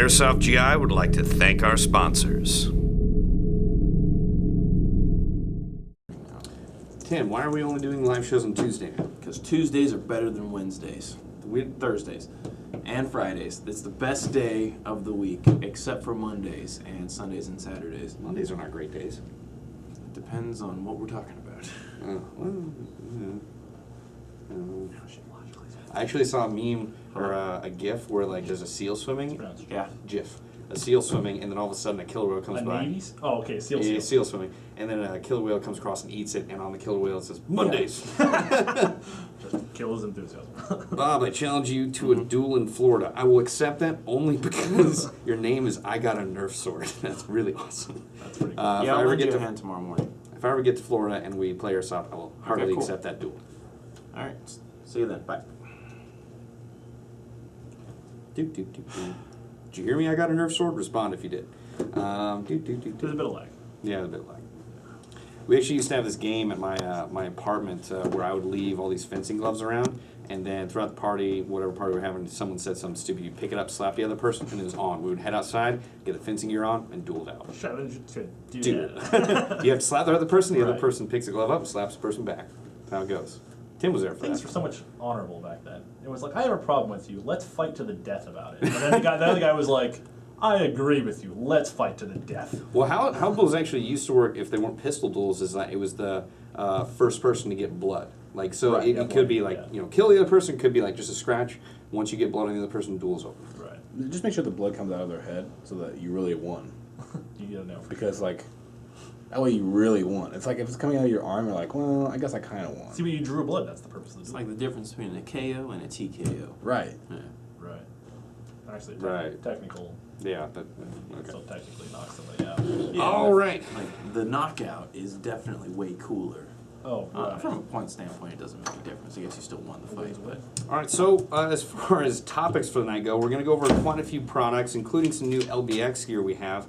Airsoft GI would like to thank our sponsors. Tim, why are we only doing live shows on Tuesday now? Because Tuesdays are better than Wednesdays, Thursdays, and Fridays. It's the best day of the week, except for Mondays and Sundays and Saturdays. Mondays are not great days. It depends on what we're talking about. I actually saw a meme or a GIF where like there's a seal swimming. Yeah. GIF. A seal swimming, and then all of a sudden a killer whale comes by. Navies? Oh, okay, seal. Yeah, seal swimming, and then a killer whale comes across and eats it, and on the killer whale it says Mondays. Just kills enthusiasm. Bob, I challenge you to a duel in Florida. I will accept that only because your name is I Got a Nerf Sword. That's really awesome. That's pretty cool. Yeah, I'll lend you a hand tomorrow morning. If I ever get to Florida and we play Airsoft, I will heartily accept that duel. All right, see you then. Bye. Did you hear me? I got a Nerf Sword. Respond if you did. There's a bit of lag. Yeah, a bit of lag. We actually used to have this game at my apartment where I would leave all these fencing gloves around, and then throughout the party, whatever party we were having, someone said something stupid. You pick it up, slap the other person, and it was on. We would head outside, get the fencing gear on, and duel it out. Do that. You have to slap the other person. The other Right. person picks the glove up, slaps the person back. That's how it goes. Tim was there for Things that. were so much honorable back then. It was like, I have a problem with you. Let's fight to the death about it. And then the other guy was like, I agree with you. Let's fight to the death. Well, how duels actually used to work if they weren't pistol duels is that it was the first person to get blood. Like, so Right, it could be like, kill the other person, could be like just a scratch. Once you get blood on the other person, duel's over. Right. Just make sure the blood comes out of their head so that you really won. You gotta know. Because, like, that way you really won. It's like if it's coming out of your arm, you're like, well, I guess I kind of won. See, when you drew blood, that's the purpose of the It's duel. like the difference between a KO and a TKO. Right. Yeah. Right. Actually, Right. technical. Yeah, but okay. So technically knock somebody out. Yeah, All right. Like, the knockout is definitely way cooler. Oh, right. From a point standpoint, it doesn't make a difference. I guess you still won the fight, but... All right, so as far as topics for the night go, we're going to go over quite a few products, including some new LBX gear we have.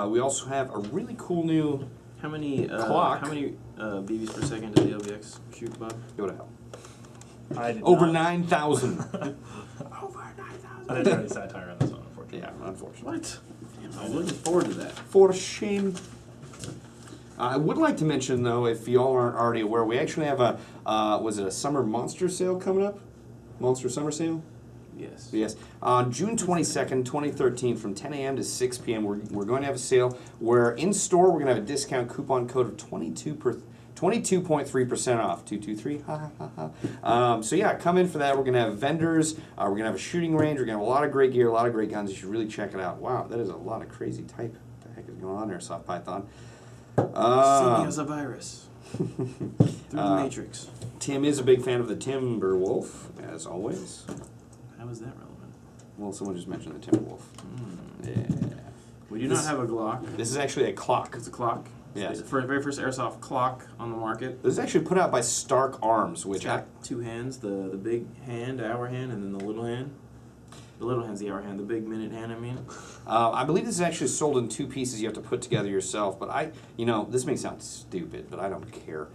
We also have a really cool new How many clock. How many BBs per second did the LBX shoot, Bob? Go to hell. I did Over not. 9,000. Over 9,000. I didn't have any satire on this one, unfortunately. Yeah, unfortunately. What? Damn, I was looking forward to that. For shame. I would like to mention, though, if y'all aren't already aware, we actually have a, was it a summer monster sale coming up? Monster summer sale? Yes. Yes. On June 22nd, 2013, from 10 a.m. to 6 p.m., we're going to have a sale where in store we're going to have a discount coupon code of 22.3% off. 223, ha ha ha ha. So yeah, come in for that. We're going to have vendors. We're going to have a shooting range. We're going to have a lot of great gear, a lot of great guns. You should really check it out. Wow, that is a lot of crazy type. What the heck is going on there, Soft Python? Sending us a virus. Through the Matrix. Tim is a big fan of the Timberwolf, as always. How is that relevant? Well, someone just mentioned the Timberwolf. Yeah. We do not have a Glock. This is actually a clock. It's a clock. Yes. It's the very first airsoft clock on the market. This is actually put out by Stark Arms, which It's got two hands, the big hand, hour hand, and then the little hand. The little hand's the hour hand, the big minute hand, I mean. I believe this is actually sold in two pieces you have to put together yourself, but this may sound stupid, but I don't care.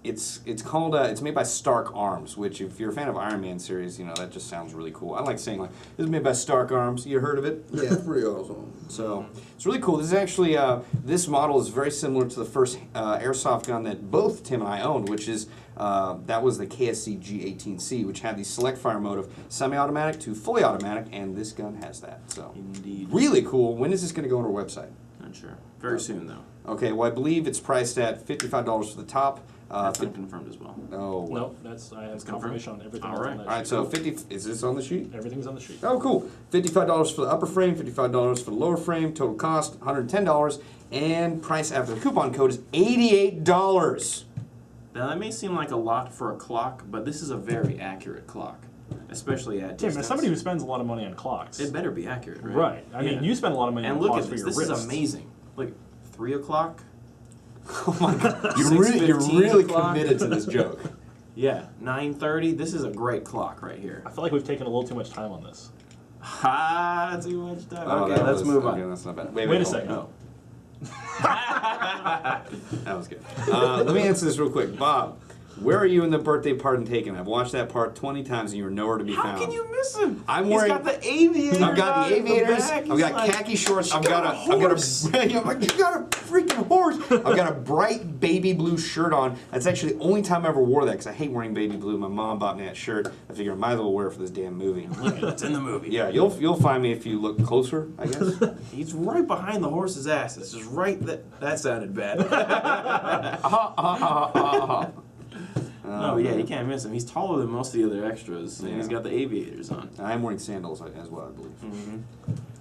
It's called, it's made by Stark Arms, which if you're a fan of Iron Man series, that just sounds really cool. I like saying like, this is made by Stark Arms. You heard of it? Yeah, it's pretty awesome. So, it's really cool. This is actually, this model is very similar to the first airsoft gun that both Tim and I owned, which is, that was the KSC G18C, which had the select fire mode of semi-automatic to fully automatic, and this gun has that. So, Indeed. really cool. When is this going to go on our website? Not sure. Very soon, though. Okay, well, I believe it's priced at $55 for the top. That's not confirmed as well. Oh, well. No, I have confirmation on everything. All right. On that All right, sheet. so 50, is this on the sheet? Everything's on the sheet. Oh, cool. $55 for the upper frame, $55 for the lower frame, total cost $110, and price after the coupon code is $88. Now, that may seem like a lot for a clock, but this is a very accurate clock, especially at Tim, distance. as somebody who spends a lot of money on clocks. It better be accurate, right? Right. I mean, you spend a lot of money and on look clocks at for this. your This wrist. is amazing. Like 3 o'clock. Oh my God. You're 6:15 really o'clock. committed to this joke. Yeah, 9:30. This is a great clock right here. I feel like we've taken a little too much time on this. Ha! Too much time. Oh, Okay, that let's was- move okay, on. that's not bad. Wait a hold second. on. That was good. Let me answer this real quick. Bob, Where are you in the birthday party taken? I've watched that part 20 times and you were nowhere to be How found. can you miss him? I'm He's wearing- got the aviators. I've got the on in aviators. back. I've He's got like, khaki shorts. "You I've got got a a horse." I'm like, you got a freaking horse. I've got a bright baby blue shirt on. That's actually the only time I ever wore that because I hate wearing baby blue. My mom bought me that shirt. I figured I might as well wear it for this damn movie. Look, it's in the movie. Yeah, you'll find me if you look closer, I guess. He's right behind the horse's ass. It's just right that sounded bad. No, yeah, you can't miss him. He's taller than most of the other extras, and he's Yeah. got the aviators on. I am wearing sandals as well, I believe.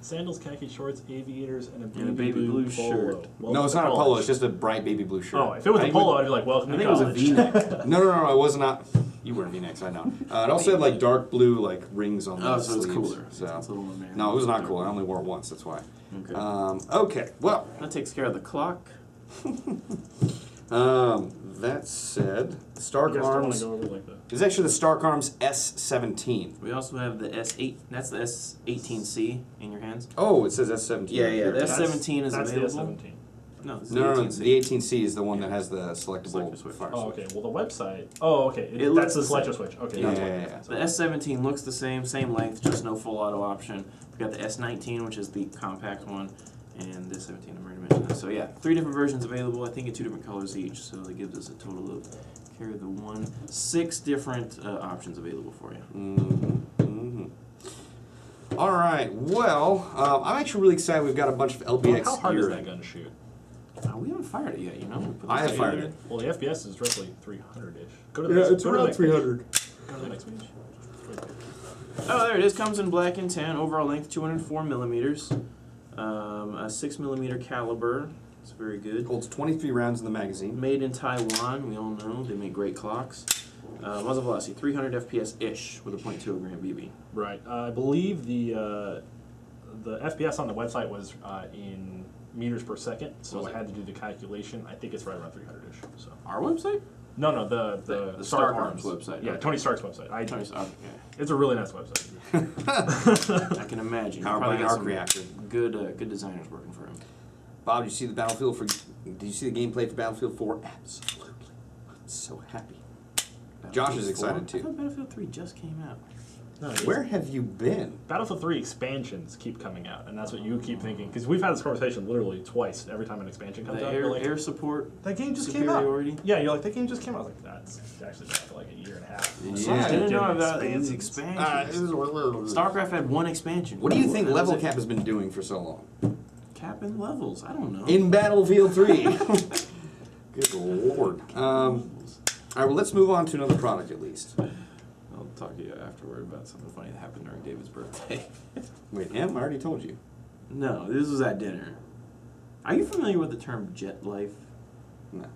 Sandals, khaki shorts, aviators, and a baby blue polo. shirt. Welcome No, it's to not a college. polo. It's just a bright baby blue shirt. Oh, if it was I a think polo, it- I'd be like, welcome I to think it was a college. V-neck. No, it was not. You wear V-necks, I know. It also had like dark blue like rings on the Oh, so it's sleeves. cooler. So. It's a little more manly. No, it was not cool. I only wore it once. That's why. Okay. Okay. Well, That takes care of the clock. that said, the Stark You guys don't want Arms to go over like that. is actually the Stark Arms S17. We also have the S8. That's the S18C in your hands. Oh, it says S17. Yeah, yeah. Here. The S17 is That's available. the S17. No, this is No, the no, 18C. the 18C is the one that has the selectable Selector switch. fire Oh, switch. okay. Well, the website. Oh, okay. It looks That's the the selector same. switch. Okay. Yeah, that's yeah, what- yeah, yeah. that's The what- S17 looks the same length, just no full auto option. We've got the S19, which is the compact one, and the 17 I'm already mentioned. So yeah, 3 different versions available. I think in 2 different colors each. So that gives us a total of 6 different options available for you. All right. Well, I'm actually really excited. We've got a bunch of LBX How hard gear. does that gun shoot? We haven't fired it yet, you know. We put I this have fired together. it. Well, the FPS is roughly 300-ish. Go to the next, go to the next page. Go to the next page. Oh, there it is. Comes in black and tan. Overall length 204 millimeters. A 6mm caliber. It's very good. Holds 23 rounds in the magazine. Made in Taiwan. We all know they make great clocks. Muzzle velocity 300 FPS ish with a .20 gram BB. Right. I believe the FPS on the website was in meters per second, so Was I it? had to do the calculation. I think it's right around 300-ish. So. Our website? No, the Stark Arms website. Yeah, Okay. Tony Stark's website. Okay. It's a really nice website. I can imagine. Powered by Probably an got arc some reactor. good designers working for him. Bob, did you see the Battlefield for? Did you see the gameplay for Battlefield 4? Absolutely. I'm so happy. Josh is excited I too. thought Battlefield 3 just came out. No, it's- Where have you been? Battlefield 3 expansions keep coming out, and that's what you keep thinking. Because we've had this conversation literally twice every time an expansion comes The out. You're like, air support. that game just came out. superiority. Yeah, you're like, that game just came out. I was like, that's actually been out for like a year and a half. Yeah. I didn't know Getting about these expansions. expansions. StarCraft had 1 expansion. What do you think That was Level it. Cap has been doing for so long? Cap and levels? I don't know. In Battlefield 3. Good lord. All right, well, let's move on to another product at least. I'll talk to you afterward about something funny that happened during David's birthday. Wait, him? I already told you. No, this was at dinner. Are you familiar with the term jet life? No.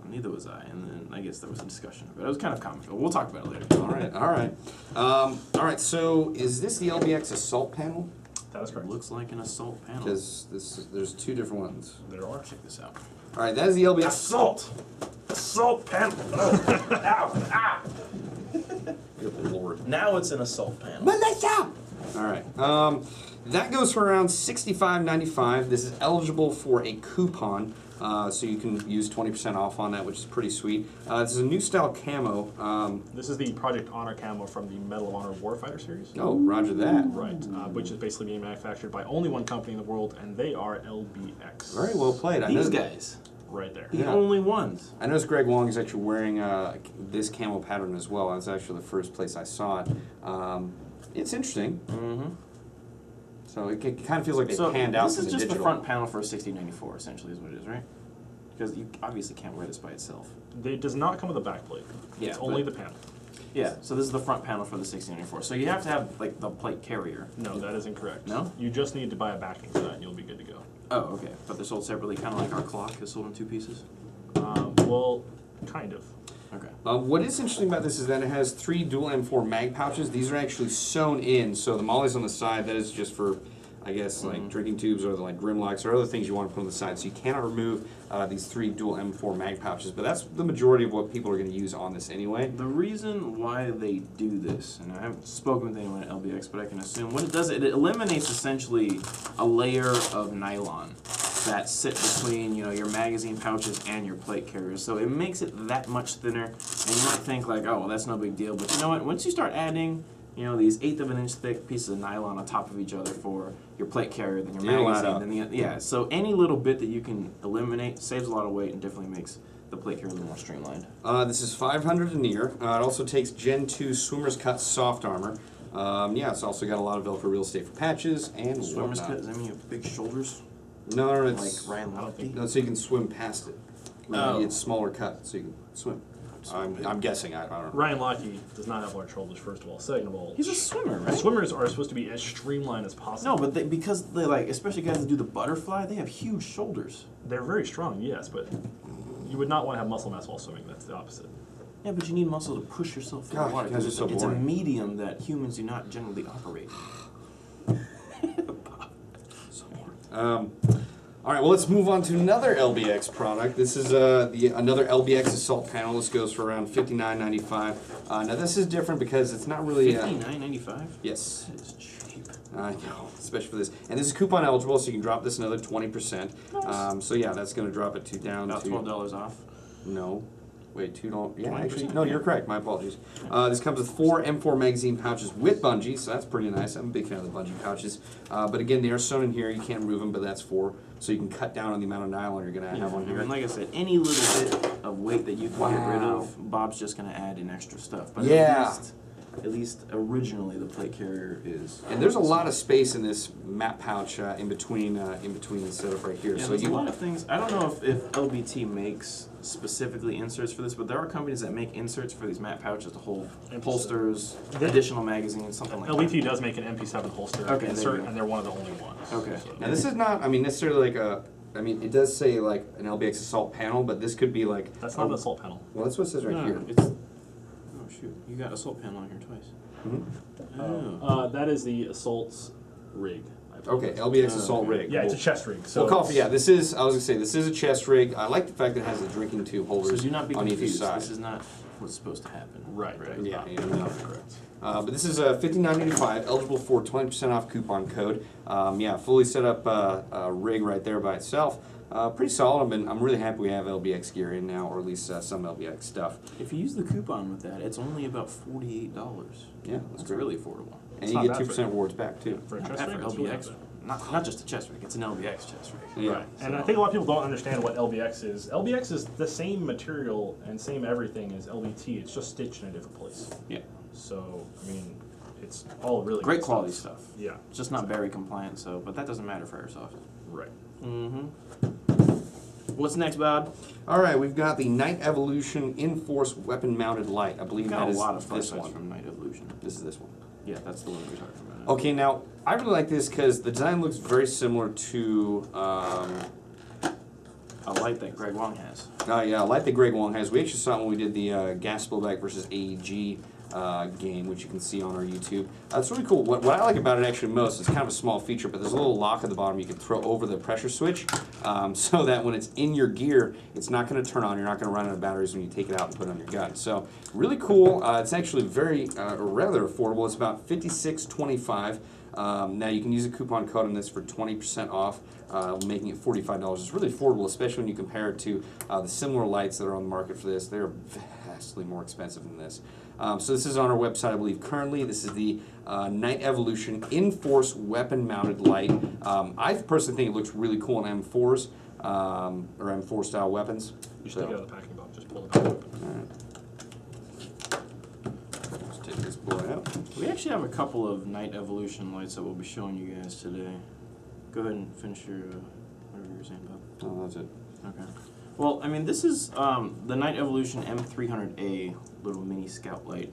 Neither was I, and then I guess there was a discussion of it. It was kind of comical. We'll talk about it later. All right, all right. All right, so is this the LBX assault panel? That is correct. Looks like an assault panel. Because there's 2 different ones. There are. Check this out. All right, that is the LBX. Assault panel. Good lord. Now it's an assault panel. Melissa! All right. That goes for around $65.95. This is eligible for a coupon, so you can use 20% off on that, which is pretty sweet. This is a new style camo. This is the Project Honor camo from the Medal of Honor Warfighter series. Oh, roger that. Right, which is basically being manufactured by only one company in the world, and they are LBX. Very well played. These guys. Right there. The Yeah. only ones. I noticed Greg Wong is actually wearing this camo pattern as well. That's actually the first place I saw it. It's interesting. Mm-hmm. So it kind of feels like they So panned out this from is the just digital. the front panel for a 6094, essentially, is what it is, right? Because you obviously can't wear this by itself. It does not come with a back plate. Yeah, It's only the but- panel. Yeah, so this is the front panel for the 6094. So you have to have, like, the plate carrier. No, that is incorrect. No? You just need to buy a backing for that, and you'll be good to go. Oh, okay. But they're sold separately, kind of like our clock is sold in 2 pieces? Well, kind of. Okay. What is interesting about this is that it has 3 dual M4 mag pouches. These are actually sewn in, so the molly's on the side. That is just for, I guess, like drinking tubes or like Grimlocks or other things you want to put on the side. So you cannot remove these 3 dual M4 mag pouches, but that's the majority of what people are going to use on this anyway. The reason why they do this, and I haven't spoken with anyone at LBX, but I can assume what it does, it eliminates essentially a layer of nylon. that sit between, you know, your magazine pouches and your plate carriers. So it makes it that much thinner, and you might think like, oh, well, that's no big deal. But you know what? Once you start adding, you know, these 1/8 of an inch thick pieces of nylon on top of each other for your plate carrier, then your It'll add magazine, then yeah. So any little bit that you can eliminate saves a lot of weight and definitely makes the plate carrier a little more streamlined. This is 500 denier. It also takes Gen 2 Swimmer's Cut soft armor. Yeah, it's also got a lot of Velcro real estate for patches and Swimmer's whatnot. cut, does that mean you have big shoulders? No, Like it's Ryan Lochte? no, so you can swim past it. Oh. It's smaller cut, so you can swim. I'm guessing. I don't know. Ryan Lochte does not have large shoulders, first of all. Second of all, He's a swimmer, right? swimmers are supposed to be as streamlined as possible. No, but because they like, especially guys that do the butterfly, they have huge shoulders. They're very strong, yes, but you would not want to have muscle mass while swimming. That's the opposite. Yeah, but you need muscle to push yourself through God, the water. you guys are so It's a boring. medium that humans do not generally operate. All right, well, let's move on to another LBX product. This is another LBX assault panel. This goes for around $59.95. Now, this is different because it's not really... $59.95? Yes. That is cheap. I know, especially for this. And this is coupon eligible, so you can drop this another 20%. So, yeah, that's going to drop it down About to... $12 off. No. Wait, $2. Yeah, 20%? actually, no, you're correct. My apologies. This comes with 4 M4 magazine pouches with bungees, so that's pretty nice. I'm a big fan of the bungee pouches. But again, they are sewn in here. You can't remove them, but that's so you can cut down on the amount of nylon you're going to have on here. And like I said, any little bit of weight that you can get rid Wow. of, Bob's just going to add in extra stuff. But Yeah. at least originally the plate carrier is. And there's a lot of space in this map pouch in between the setup right here. Yeah, So there's you a lot of things. I don't know if LBT makes specifically inserts for this, but there are companies that make inserts for these map pouches to hold holsters, additional magazines, something like that. LBT does make an MP7 holster Okay, there insert, you go. and they're one of the only ones. Okay. So- Now this is not, I mean, necessarily like a. I mean, it does say like an LBX assault panel, but this could be like. That's not an assault panel. Well, that's what it says right No, here. it's. Oh shoot! You got assault panel on here twice. Oh. That is the assault's rig. I believe. Okay, LBX assault rig. Yeah, it's a chest rig. So We'll call for, yeah, this is, I was gonna say, this is a chest rig. I like the fact that it has the drinking tube So holders do not be on either confused. side. This is not what's supposed to happen. Right. Yeah, you know. Not correct. But this is $59.85, eligible for 20% off coupon code. Yeah, fully set up rig right there by itself. Pretty solid. I'm really happy we have LBX gear in now, or at least some LBX stuff. If you use the coupon with that, it's only about $48. Yeah, That's great. really affordable. And It's you not get bad 2% for- rewards back too. For a Not chest bad rig, for it's really LBX. not bad. Not just a chest rig. It's an LBX chest rig. Yeah. Right. And So- I think a lot of people don't understand what LBX is. LBX is the same material and same everything as LBT. It's just stitched in a different place. Yeah. So, I mean, it's all really Great good quality stuff. Yeah. It's just not very compliant, but that doesn't matter for Airsoft. Right. Mm-hmm. What's next, Bob? All right, we've got the Night Evolution Enforce Weapon Mounted Light. I believe We've got that a is lot of this flashlights one. from Night Evolution. This is this one. Yeah, that's the one we're talking about. Okay, now I really like this because the design looks very similar to A light that Greg Wong has. yeah, like the Greg Wong has. We actually saw it when we did the gas blowback versus AEG game, which you can see on our YouTube. It's really cool. What I like about it actually most is kind of a small feature, but there's a little lock at the bottom you can throw over the pressure switch so that when it's in your gear, it's not going to turn on. You're not going to run out of batteries when you take it out and put it on your gun. So really cool. It's actually very rather affordable. It's about $56.25. Now you can use a coupon code on this for 20% off, making it $45. It's really affordable, especially when you compare it to the similar lights that are on the market for this. They're vastly more expensive than this. So this is on our website, I believe, currently. This is the Night Evolution Enforce Weapon Mounted Light. I personally think it looks really cool on M4s, or M4 style weapons. You should So, take it out of the packing box. Just pull it back open. alright. Let's take this boy out. We actually have a couple of Night Evolution lights that we'll be showing you guys today. Go ahead and finish your whatever you were saying, Bob. Oh, that's it. Okay. Well, I mean, this is the Night Evolution M300A little mini scout light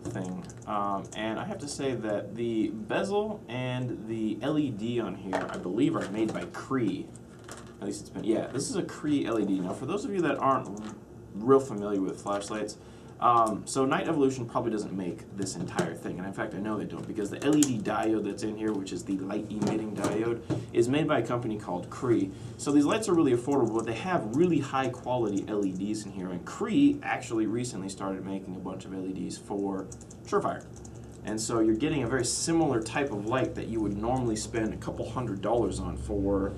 thing. And I have to say that the bezel and the LED on here, I believe, are made by Cree. At least it's been, yeah, this is a Cree LED. Now, for those of you that aren't real familiar with flashlights, so Night Evolution probably doesn't make this entire thing, and in fact I know they don't, because the LED diode that's in here, which is the light emitting diode, is made by a company called Cree. So these lights are really affordable, but they have really high quality LEDs in here, and Cree actually recently started making a bunch of LEDs for Surefire. And so you're getting a very similar type of light that you would normally spend a couple $100s on for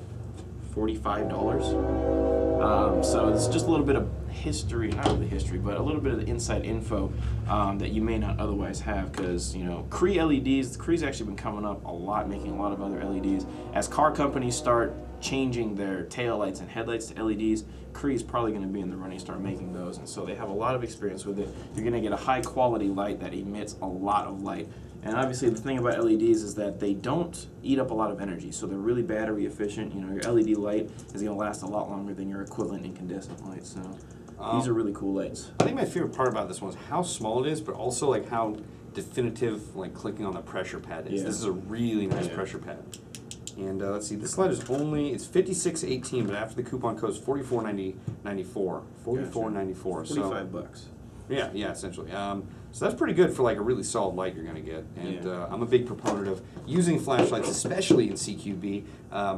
$45. So it's just a little bit of history, not really history, but a little bit of the inside info that you may not otherwise have, because Cree LEDs, Cree's actually been coming up a lot, making a lot of other LEDs. As car companies start changing their tail lights and headlights to LEDs, Cree's probably going to be in the running, start making those, and so they have a lot of experience with it. You're going to get a high quality light that emits a lot of light. And obviously the thing about LEDs is that they don't eat up a lot of energy, so they're really battery efficient. Your LED light is going to last a lot longer than your equivalent incandescent light, so these are really cool lights. I think my favorite part about this one is how small it is, but also like how definitive like clicking on the pressure pad is. Yeah. This is a really nice pressure pad. And let's see, this light is it's $56.18, but after the coupon code is $44.94. $44.94. So $45. yeah, essentially. So that's pretty good for like a really solid light you're going to get. And I'm a big proponent of using flashlights, especially in CQB,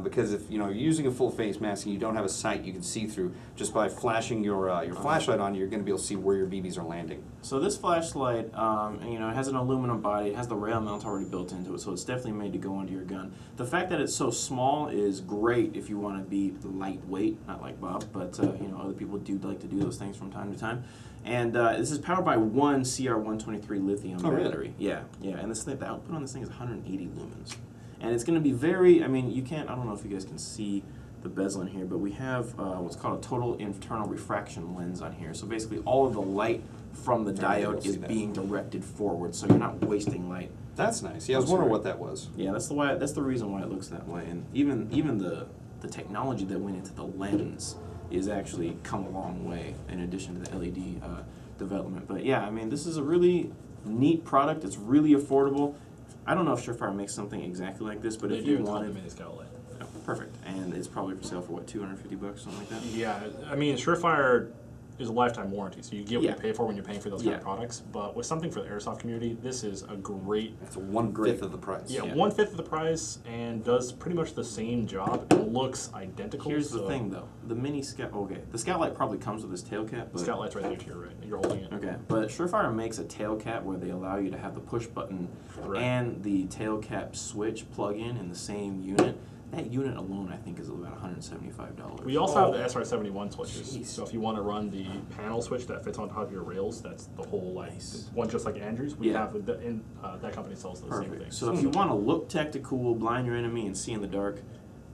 because if you're using a full face mask and you don't have a sight you can see through, just by flashing your flashlight on, you're going to be able to see where your BBs are landing. So this flashlight, it has an aluminum body. It has the rail mount already built into it, so it's definitely made to go under your gun. The fact that it's so small is great if you want to be lightweight, not like Bob, but other people do like to do those things from time to time. And this is powered by one CR123 lithium battery. Really? Yeah, and the output on this thing is 180 lumens. And it's going to be very, I don't know if you guys can see the bezel in here, but we have what's called a total internal refraction lens on here. So basically all of the light from the diode is being directed forward, so you're not wasting light. That's nice. Yeah, I was wondering what that was. Yeah, that's the reason why it looks that way. And even the technology that went into the lens is actually come a long way in addition to the LED development. But yeah, this is a really neat product. It's really affordable. I don't know if Surefire makes something exactly like this, but if you wanted, mini scout light. oh, perfect. And it's probably for sale for what, $250, something like that. Yeah, Surefire is a lifetime warranty, so you get what you pay for when you're paying for those kind of products. But with something for the airsoft community, this is a great. It's 1/5 of the price. Yeah, 1/5 of the price, and does pretty much the same job. It looks identical. Here's the thing, though. The mini scout. Okay, the scout light probably comes with this tail cap. But the scout light's right there to your right. You're holding it. Okay, but Surefire makes a tail cap where they allow you to have the push button and the tail cap switch plug in the same unit. That unit alone, I think, is about $175. We also have the SR17 switches. Jeez. So if you want to run the panel switch that fits on top of your rails, that's the whole one, just like Andrew's. We have that company sells those same things. So if you want to look tactical, blind your enemy, and see in the dark,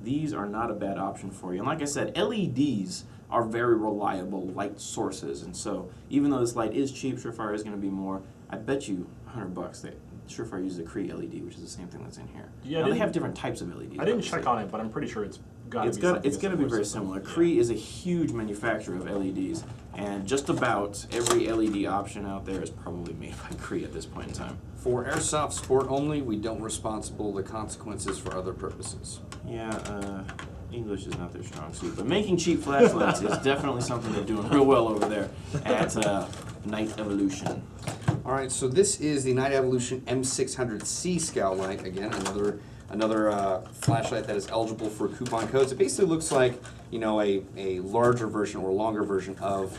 these are not a bad option for you. And like I said, LEDs are very reliable light sources, and so even though this light is cheap, Surefire is going to be more. I bet you $100 that Surefire uses a Cree LED, which is the same thing that's in here. Yeah, now, they have different types of LEDs. I didn't check on it, but I'm pretty sure it's got to be. It's going to be very similar. Cree is a huge manufacturer of LEDs, and just about every LED option out there is probably made by Cree at this point in time. For airsoft sport only, we don't responsible the consequences for other purposes. Yeah, English is not their strong suit, but making cheap flashlights is definitely something they're doing real well over there at Night Evolution. All right, so this is the Night Evolution M600C scout light. Again, another flashlight that is eligible for coupon codes. It basically looks like a larger version or longer version of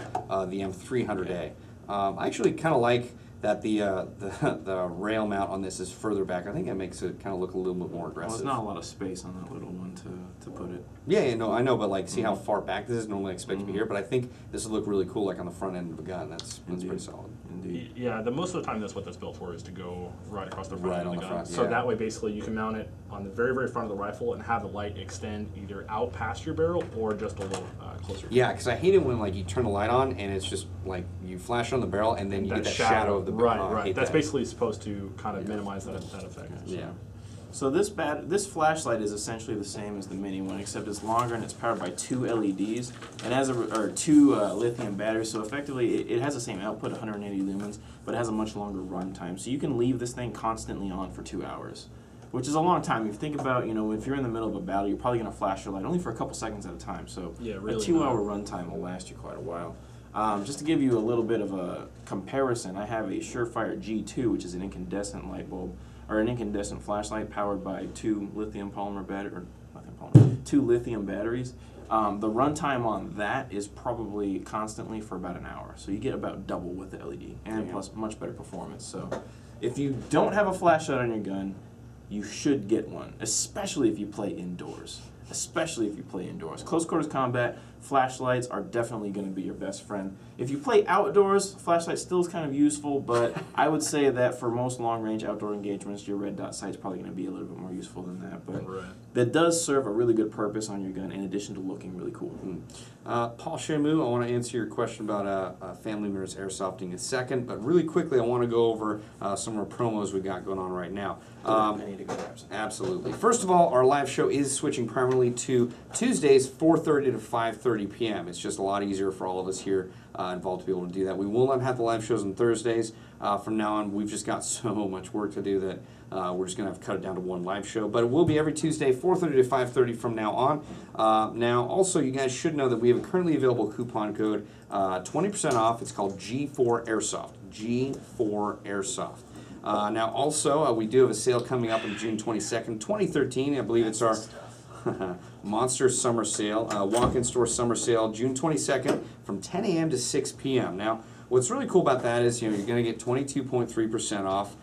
the M300A. I actually kind of like that the rail mount on this is further back. I think that makes it kind of look a little bit more aggressive. Well, there's not a lot of space on that little one to put it. Yeah, no, I know, but like, see how far back this is? Normally expected to be here, but I think this would look really cool, like on the front end of a gun. That's pretty solid. Indeed. Yeah, most of the time that's what that's built for, is to go right across the front end of the gun. Front, so that way, basically, you can mount it on the very, very front of the rifle and have the light extend either out past your barrel or just a little closer. Yeah, because I hate it when like you turn the light on and it's just like you flash on the barrel and then you get that shadow of the barrel. Right. That's basically supposed to kind of minimize that effect. Yeah. So this flashlight is essentially the same as the mini one, except it's longer and it's powered by two LEDs and has two lithium batteries. So effectively, it has the same output, 180 lumens, but it has a much longer run time. So you can leave this thing constantly on for 2 hours, which is a long time. If you think about, if you're in the middle of a battle, you're probably going to flash your light only for a couple seconds at a time. So a 2 hour run time will last you quite a while. Just to give you a little bit of a comparison, I have a Surefire G2, which is an incandescent light bulb, or an incandescent flashlight powered by two lithium batteries. The runtime on that is probably constantly for about an hour. So you get about double with the LED, and plus much better performance. So if you don't have a flashlight on your gun, you should get one, especially if you play indoors. especially if you play indoors. Close quarters combat, flashlights are definitely going to be your best friend. If you play outdoors, flashlight still is kind of useful, but I would say that for most long-range outdoor engagements, your red dot sight is probably going to be a little bit more useful than that. But that does serve a really good purpose on your gun in addition to looking really cool. Paul Shamu, I want to answer your question about family members airsofting in a second, but really quickly I want to go over some of our promos we got going on right now. I need to go grab some. Absolutely. First of all, our live show is switching primarily to Tuesdays, 4:30 to 5:30 p.m. It's just a lot easier for all of us here involved to be able to do that. We will not have the live shows on Thursdays. From now on, we've just got so much work to do that we're just going to have to cut it down to one live show. But it will be every Tuesday, 4:30 to 5:30 from now on. Now, also, you guys should know that we have a currently available coupon code, 20% off. It's called G4 Airsoft. G4 Airsoft. Now, also, we do have a sale coming up on June 22nd, 2013. I believe it's our Monster Summer Sale, walk-in store summer sale, June 22nd from 10 a.m. to 6 p.m. Now, what's really cool about that is, you're going to get 22.3% off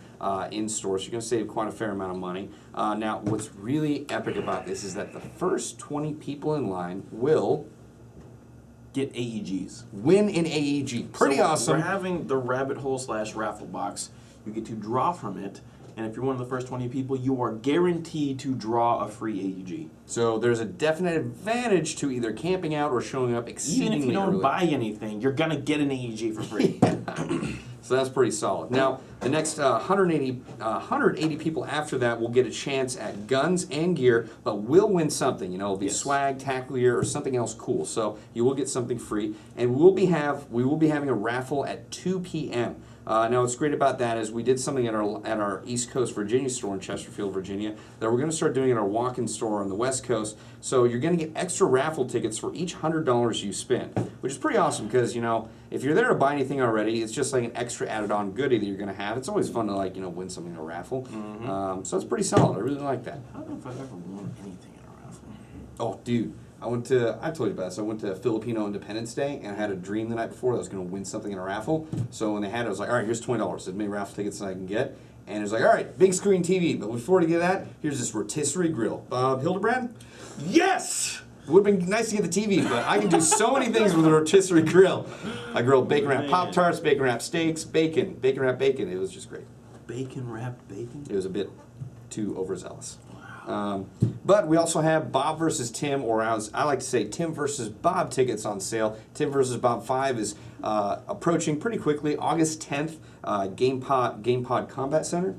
in store, so you're going to save quite a fair amount of money. Now, what's really epic about this is that the first 20 people in line will Get AEGs. win an AEG. Pretty awesome. We're having the rabbit hole / raffle box. You get to draw from it, and if you're one of the first 20 people, you are guaranteed to draw a free AEG. So there's a definite advantage to either camping out or showing up exceedingly Even if you don't early. buy anything, you're gonna get an AEG for free. So that's pretty solid. Now, the next 180 people after that will get a chance at guns and gear, but will win something. It'll be Yes. swag, tackle gear, or something else cool. So you will get something free, and we will be having a raffle at 2 p.m. Now, what's great about that is we did something at our East Coast Virginia store in Chesterfield, Virginia, that we're going to start doing at our walk-in store on the West Coast. So you're going to get extra raffle tickets for each $100 you spend, which is pretty awesome because, if you're there to buy anything already, it's just like an extra added-on goodie that you're going to have. It's always fun to, win something in a raffle. So it's pretty solid. I really like that. I don't know if I've ever won anything at a raffle. Oh, dude. I told you about this. I went to Filipino Independence Day, and I had a dream the night before that I was going to win something in a raffle. So when they had it, I was like, all right, here's $20. As many raffle tickets as I can get. And it was like, all right, big screen TV. But before to get that, here's this rotisserie grill. Hildebrand? Yes! Would have been nice to get the TV, but I can do so many things with a rotisserie grill. I grilled bacon wrapped Pop-Tarts, bacon wrapped steaks, bacon wrapped bacon. It was just great. Bacon wrapped bacon? It was a bit too overzealous. But we also have Bob versus Tim, or as I like to say, Tim versus Bob tickets on sale. Tim versus Bob 5 is approaching pretty quickly. August 10th, GamePod Combat Center.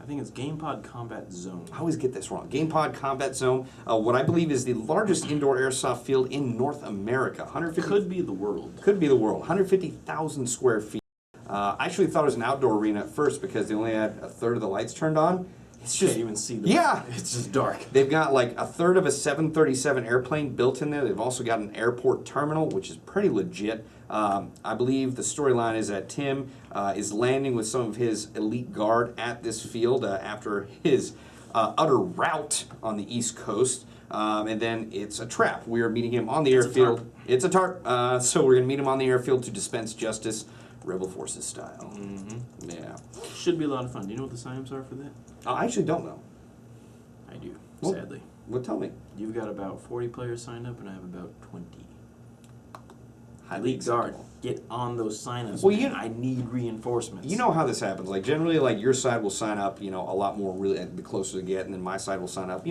I think it's GamePod Combat Zone. I always get this wrong. GamePod Combat Zone, what I believe is the largest indoor airsoft field in North America. 150 Could be the world. Could be the world. 150,000 square feet. I actually thought it was an outdoor arena at first because they only had a third of the lights turned on. It's just, Can't even see them. yeah, It's just dark. they've got like a third of a 737 airplane built in there. They've also got an airport terminal, which is pretty legit. I believe the storyline is that Tim is landing with some of his elite guard at this field after his utter rout on the East Coast. And then it's a trap. We are meeting him on the airfield. It's a tarp. So we're going to meet him on the airfield to dispense justice, Rebel Forces style. Yeah. Should be a lot of fun. Do you know what the sign-ups are for that? I actually don't know. I do, Well, sadly. Well, tell me. You've got about 40 players signed up, and I have about 20. Highly Elite Guard, acceptable. get on those sign-ups. Well, man. I need reinforcements. You know how this happens. Like generally, like your side will sign up, a lot more really the closer they get, and then my side will sign up,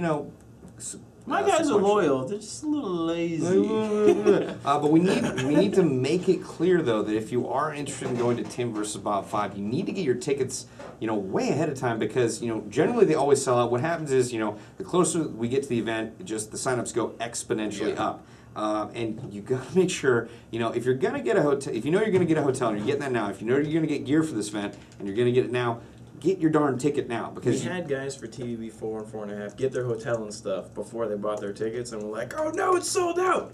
my guys are sequentially. loyal. They're just a little lazy. But we need to make it clear though that if you are interested in going to Tim versus Bob 5, you need to get your tickets, way ahead of time because generally they always sell out. What happens is the closer we get to the event, just the signups go exponentially up. And you got to make sure, if you're going to get a hotel, if you know you're going to get a hotel and you're getting that now, if you know you're going to get gear for this event and you're going to get it now, get your darn ticket now because We had guys for TVB 4 and 4.5 get their hotel and stuff before they bought their tickets, and we're like, oh no, it's sold out.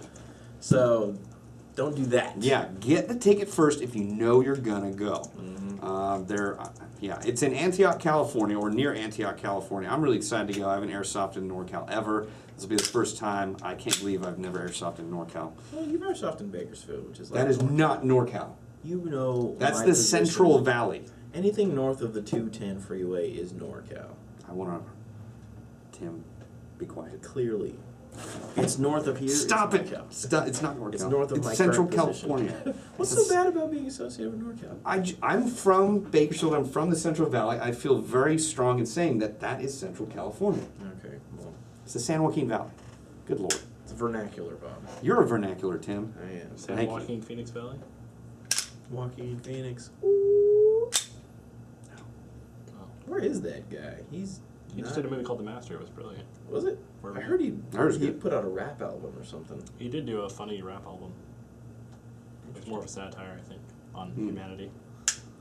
So don't do that. yeah, get the ticket first if you know you're gonna go. It's in Antioch, California, or near Antioch, California. I'm really excited to go. I haven't airsofted in NorCal ever. This will be the first time. I can't believe I've never airsofted in NorCal. Well, you've airsoft in Bakersfield, which is like That is not NorCal. my That's the position. Central Valley. Anything north of the 210 freeway is NorCal. I want to, Tim, be quiet. Clearly. It's north of here. Stop it's it! NorCal. Stop! It's not NorCal. It's north of it's my Central current position. California. What's It's so bad about being associated with NorCal? I'm from Bakersfield. I'm from the Central Valley. I feel very strong in saying that that is Central California. Okay, well, It's the San Joaquin Valley. Good Lord. it's vernacular, Bob. You're a vernacular, Tim. I am. San Thank you. Joaquin, Phoenix Valley. Joaquin Phoenix. Oh. Where is that guy? He's. He just did a movie called The Master. It was brilliant. Was it? Where I were heard you? Hers he good. put out a rap album or something. He did do a funny rap album. It was more of a satire, I think, on humanity.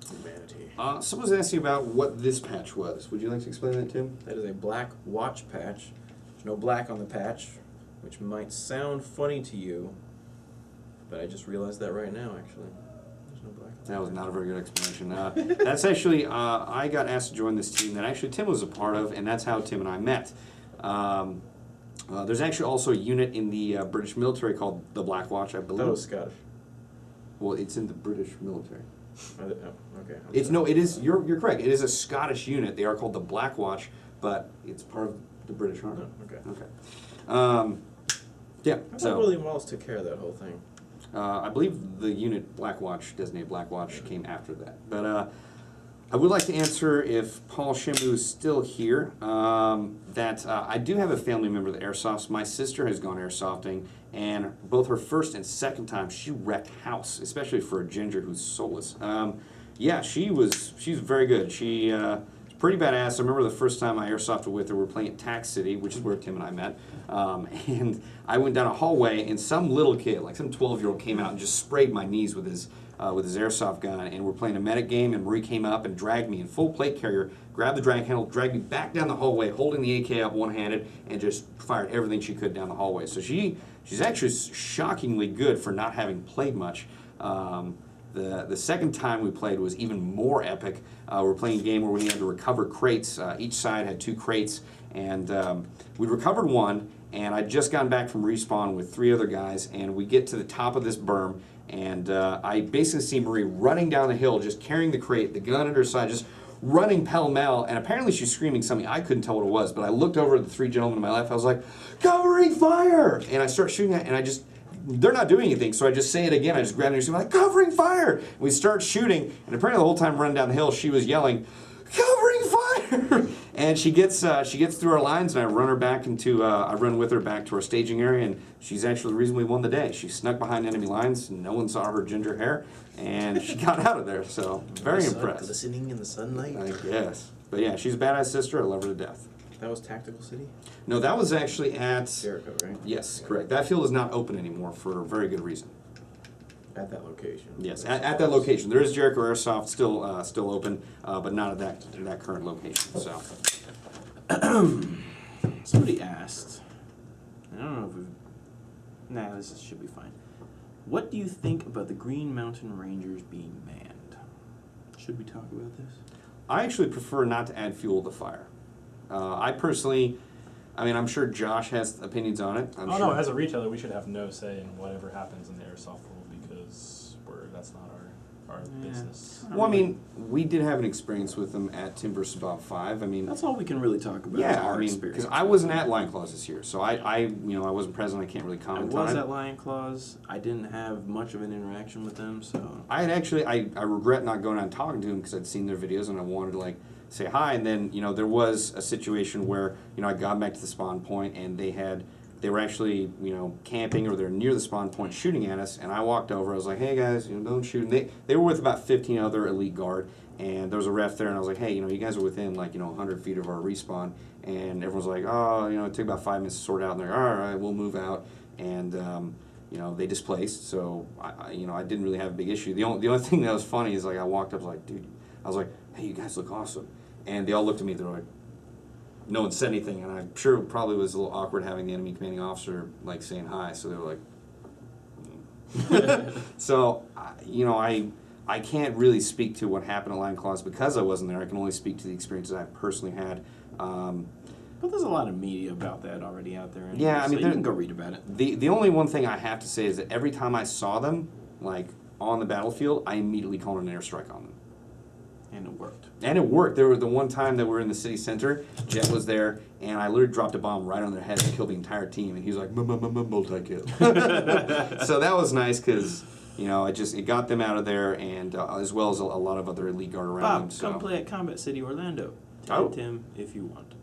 Humanity. Someone's asking about what this patch was. Would you like to explain that, Tim? That is a black watch patch. There's no black on the patch, which might sound funny to you, but I just realized that right now, actually. There's no black on the That was patch. not a very good explanation. That's actually, I got asked to join this team that actually Tim was a part of, and that's how Tim and I met. There's actually also a unit in the British military called the Black Watch, I I thought believe. it was Scottish. Well, it's in the British military. Oh, okay. I'm It's sorry. no, it is. You're correct. It is a Scottish unit. They are called the Black Watch, but it's part of the British Army. Oh, okay. Okay. Yeah. I thought So William Wallace took care of that whole thing. I believe the unit Black Watch, designated Black Watch, came after that. But I would like to answer if Paul Shimu is still here. That I do have a family member that airsoft's. My sister has gone airsofting, and both her first and second time she wrecked house, especially for a ginger who's soulless. Yeah, she's very good. She's pretty badass. I remember the first time I airsofted with her, we were playing at Tax City, which is where Tim and I met. And I went down a hallway, and some little kid, like some 12-year-old, came out and just sprayed my knees with his airsoft gun. And we're playing a medic game, and Marie came up and dragged me in full plate carrier, grabbed the drag handle, dragged me back down the hallway, holding the AK up one-handed, and just fired everything she could down the hallway. So she's actually shockingly good for not having played much. The second time we played was even more epic. We're playing a game where we had to recover crates. Each side had 2 crates, and we recovered one, and I'd just gotten back from respawn with 3 other guys, and we get to the top of this berm, and I basically see Marie running down the hill, just carrying the crate, the gun at her side, just running pell-mell, and apparently she's screaming something. I couldn't tell what it was, but I looked over at the 3 gentlemen to my left. I was like, covering fire! And I start shooting at, and they're not doing anything, so I just say it again. I just grab her and like, covering fire! And we start shooting, and apparently the whole time running down the hill, she was yelling, covering fire! And she gets through our lines, and I run with her back to our staging area, and she's actually the reason we won the day. She snuck behind enemy lines, and no one saw her ginger hair, and she got out of there, so very impressed. Glistening in the sunlight. I guess. But yeah, she's a badass sister. I love her to death. That was Tactical City? No, that was actually at... Jericho, right? Yes, correct. That field is not open anymore for a very good reason. At that location. Yes, at that location. There is Jericho Airsoft still open, but not at that current location. So Somebody asked, I don't know if we've... Nah, this should be fine. What do you think about the Green Mountain Rangers being banned? Should we talk about this? I actually prefer not to add fuel to fire. I personally, I'm sure Josh has opinions on it. No, as a retailer, we should have no say in whatever happens in the airsoft world because that's not our business. Well, we did have an experience with them at Tim vs. Bob 5. That's all we can really talk about. Yeah, our experience. because I wasn't at Lion Claws this year, so I wasn't present. I can't really I comment was on it. at Lion Claws. I didn't have much of an interaction with them, so... I regret not going out and talking to them because I'd seen their videos and I wanted to say hi. And then there was a situation where I got back to the spawn point and they were actually camping, or they're near the spawn point shooting at us. And I walked over. I was like, hey guys, don't shoot. And they were with about 15 other elite guard, and there was a ref there. And I was like, hey, you guys are within 100 feet of our respawn. And everyone's like, oh, it took about 5 minutes to sort out. And they're like, all right, we'll move out. And they displaced, so I didn't really have a big issue. The only thing that was funny is I walked up, I was like, hey, you guys look awesome, and they all looked at me. They're like, no one said anything, and I'm sure it probably was a little awkward having the enemy commanding officer saying hi. So they were like, so I can't really speak to what happened at Lion Claws because I wasn't there. I can only speak to the experiences I personally had. But there's a lot of media about that already out there. Anyway, Yeah, so you can go read about it. The only one thing I have to say is that every time I saw them, on the battlefield, I immediately called an airstrike on them. And it worked. And it worked. There was the one time that we were in the city center, Jet was there, and I literally dropped a bomb right on their head and killed the entire team. And he was like, multi-kill. So that was nice because, you know, it got them out of there, and as well as a lot of other elite guard around them. Bob, So. come play at Combat City Orlando. Oh. Tag Tim if you want.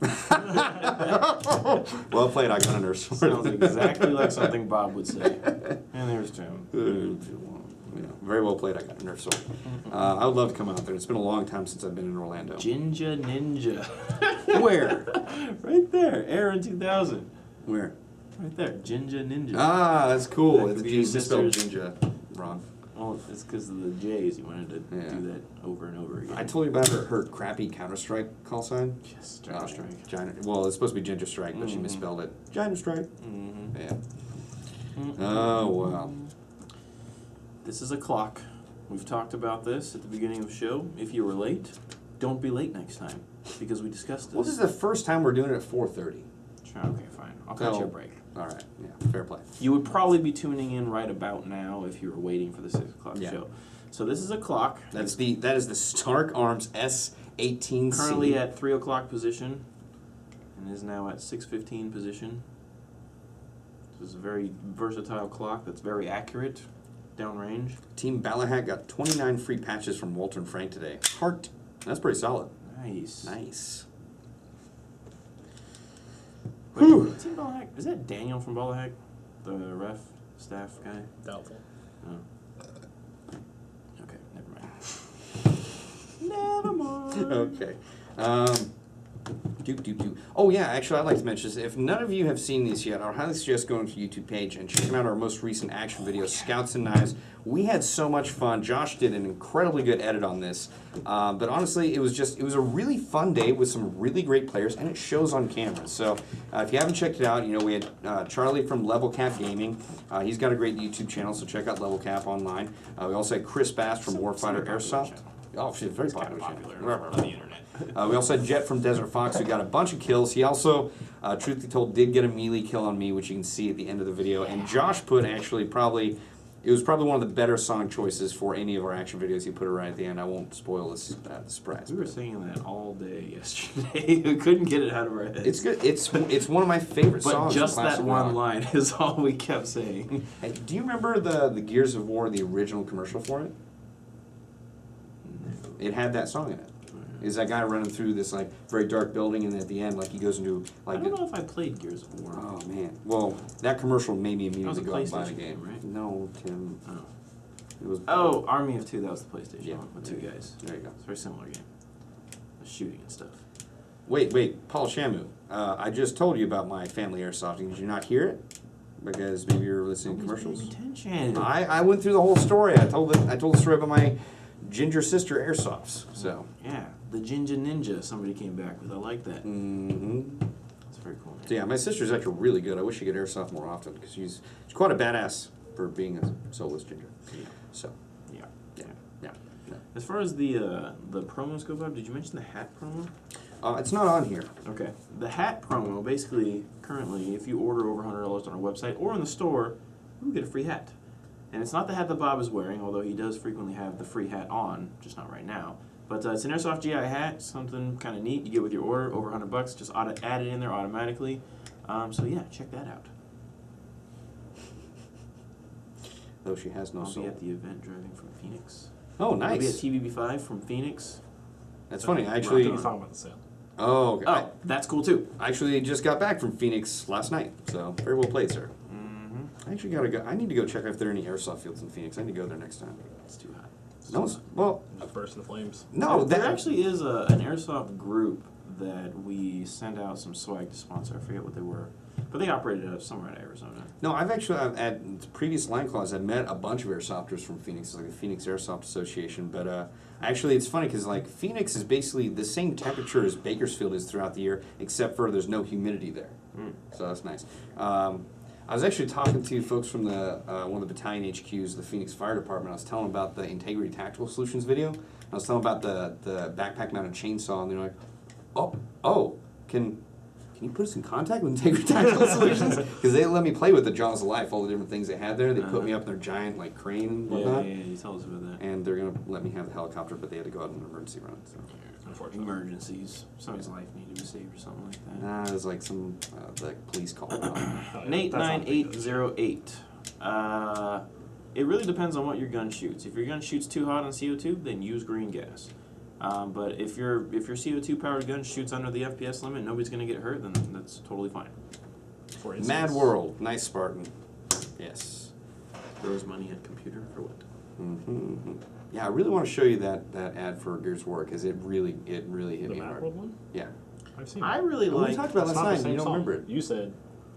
Well played, I got a nurse sword. Sounds exactly like something Bob would say. And there's Tim. Yeah, very well played, I got a nurse sword. I would love to come out there. It's been a long time since I've been in Orlando. Jinja Ninja. Where? Right there. Aaron 2000. Where? Right there. Jinja Ninja. Ah, that's cool. That It's could be you your spelled sister's- Jinja wrong. Well, it's because of the J's. You wanted to Yeah. do that over and over again. I told you about her crappy Counter-Strike call sign. Yes, Giant Strike. Well, it's supposed to be Ginger Strike, but she Mhm. misspelled it. Giant Strike. Mm-hmm. Yeah. Oh, wow. This is a clock. We've talked about this at the beginning of the show. If you were late, don't be late next time because we discussed this. Well, this is the first time we're doing it at 4:30. Sure, okay, fine. I'll cut you a break. All right. Yeah, fair play. You would probably be tuning in right about now if you were waiting for the 6 o'clock Yeah. show. So this is a clock. That is the Stark Arms S17C. Currently at 3 o'clock position and is now at 6:15 position. This is a very versatile clock that's very accurate downrange. Team Ballahat got 29 free patches from Walter and Frank today. Heart. That's pretty solid. Nice. Nice. Wait, Whew. Team Ballahack, is that Daniel from Ballahack? The ref staff guy? Doubtful. Oh. Okay, never mind. Never mind. Okay. Oh yeah, actually I'd like to mention this. If none of you have seen these yet, I would highly suggest going to the YouTube page and checking out our most recent action video, Scouts and Knives. We had so much fun. Josh did an incredibly good edit on this. But honestly, it was a really fun day with some really great players, and it shows on camera. So if you haven't checked it out, you know, we had Charlie from Level Cap Gaming. He's got a great YouTube channel, so check out Level Cap online. We also had Chris Bass from Warfighter Airsoft. Oh, she's very popular. on the internet. We also had Jet from Desert Fox, who got a bunch of kills. He also, truth be told, did get a melee kill on me, which you can see at the end of the video. And Josh put actually it was probably one of the better song choices for any of our action videos. He put it right at the end. I won't spoil the surprise. We were singing that all day yesterday. We couldn't get it out of our heads. It's good. It's one of my favorite But songs. just in that classic one rock. line is all we kept saying. Hey, do you remember the Gears of War, the original commercial for it? It had that song in it. Is that guy running through this like very dark building, and at the end, like he goes into like. I don't know if I played Gears of War. Oh man! Well, that commercial made me That was immediately a go out and buy the PlayStation game. game, right? No, Tim. Oh. It was. Oh, Army of Two. That was the PlayStation Yeah, one with there two you- guys. There you go. It's a very similar game. The shooting and stuff. Wait, Paul Shamu. I just told you about my family airsoft. Did you not hear it? Because maybe you're listening to commercials. Nobody's paying attention. I went through the whole story. I told the story about my ginger sister airsofts. So. Yeah, the Jinja Ninja. Somebody came back with. I like that. Mm-hmm. It's very cool. So yeah, my sister's actually really good. I wish she could airsoft more often because she's quite a badass for being a soulless ginger. Yeah. So. Yeah. Yeah. As far as the promos go, Bob, did you mention the hat promo? It's not on here. Okay. The hat promo, basically, currently, if you order over $100 on our website or in the store, you get a free hat. And it's not the hat that Bob is wearing, although he does frequently have the free hat on, just not right now. But it's an Airsoft GI hat, something kind of neat you get with your order, over $100, just add it in there automatically. So yeah, check that out. Though she has no I'll soul. be at the event driving from Phoenix. Oh, I'll be at nice. TBB5 from Phoenix. That's funny. I Right actually. He's talking about the sale. Oh, okay. Oh, that's cool too. I actually just got back from Phoenix last night, so very well played, sir. Mm-hmm. I actually gotta go. I need to go check if there are any airsoft fields in Phoenix. I need to go there next time. It's too hot. No, well, Burst in flames. no, there that actually is an airsoft group that we send out some swag to sponsor. I forget what they were, but they operated out somewhere in Arizona. No, I've actually at the previous line clause I've met a bunch of airsofters from Phoenix, like the Phoenix Airsoft Association. But actually, it's funny because like Phoenix is basically the same temperature as Bakersfield is throughout the year, except for there's no humidity there. So that's nice. I was actually talking to folks from the one of the battalion HQs, the Phoenix Fire Department. I was telling them about the Integrity Tactical Solutions video. I was telling them about the backpack mounted chainsaw, and they're like, "Oh, can can you put us in contact with Integra Tactical Solutions? Because they let me play with the Jaws of Life, all the different things they had there. They put me up in their giant like crane and whatnot. Yeah, you told us about that. And they're gonna let me have the helicopter, but they had to go out on an emergency run. So. Unfortunately. Emergencies. Somebody's life needed to be saved or something like that. Nah, it was like some like police call. Oh, yeah, Nate that's not a big deal. 9808. It really depends on what your gun shoots. If your gun shoots too hot on CO2, then use green gas. But if your CO2 powered gun shoots under the FPS limit, nobody's gonna get hurt, then that's totally fine. For instance, Mad World, nice Spartan. Yes. Throws money at computer for what? Mm-hmm. Yeah, I really want to show you that ad for Gears of War because it really hit the me Mad hard. World one? Yeah. I've seen I it. really We like. talked about It's last not the time. same You don't song. remember it.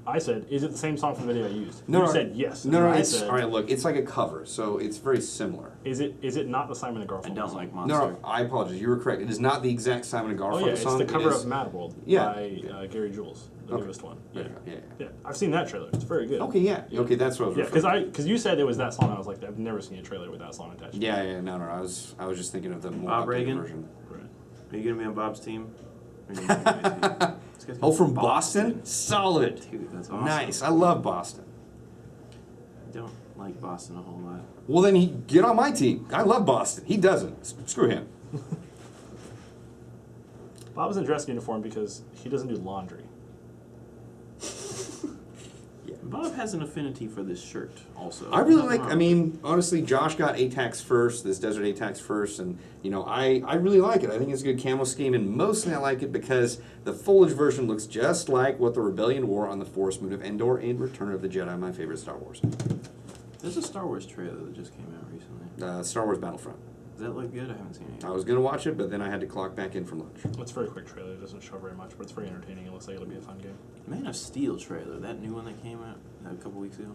I said, is it the same song from the video I used? No, you no, said yes. No, and I it's said, all right. Look, it's like a cover, so it's very similar. Is it not the Simon and I Garfunkel? don't song? like Monster. No, I apologize. You were correct. It is not the exact Simon and Garfunkel Oh yeah, it's song. the cover It is, of Mad World Yeah. by Gary Jules, the Okay. newest one. Yeah, Yeah. yeah. Yeah, I've seen that trailer. It's very good. Okay, yeah. Okay, that's what I was Yeah, referring because you said it was that song. I was like, I've never seen a trailer with that song attached. Yeah, no. I was just thinking of the more Bob updated Reagan? version. Right. Are you gonna be on Bob's team? Or are you gonna be on my team? This guy's Oh, gonna from be Boston? Solid. Dude, that's awesome. Nice. I love Boston. I don't like Boston a whole lot. Well, then get on my team. I love Boston. He doesn't. Screw him. Bob's in dress uniform because he doesn't do laundry. Bob has an affinity for this shirt, also. I really Nothing like. wrong I mean, honestly, Josh got ATAX first. This Desert ATAX first, and I really like it. I think it's a good camo scheme, and mostly I like it because the foliage version looks just like what the Rebellion wore on the Forest Moon of Endor and Return of the Jedi, my favorite Star Wars. There's a Star Wars trailer that just came out recently. Star Wars Battlefront. Does that look good? I haven't seen it I yet. was gonna watch it, but then I had to clock back in from lunch. It's a very quick trailer. It doesn't show very much, but it's very entertaining. It looks like it'll be a fun game. Man of Steel trailer, that new one that came out a couple weeks ago.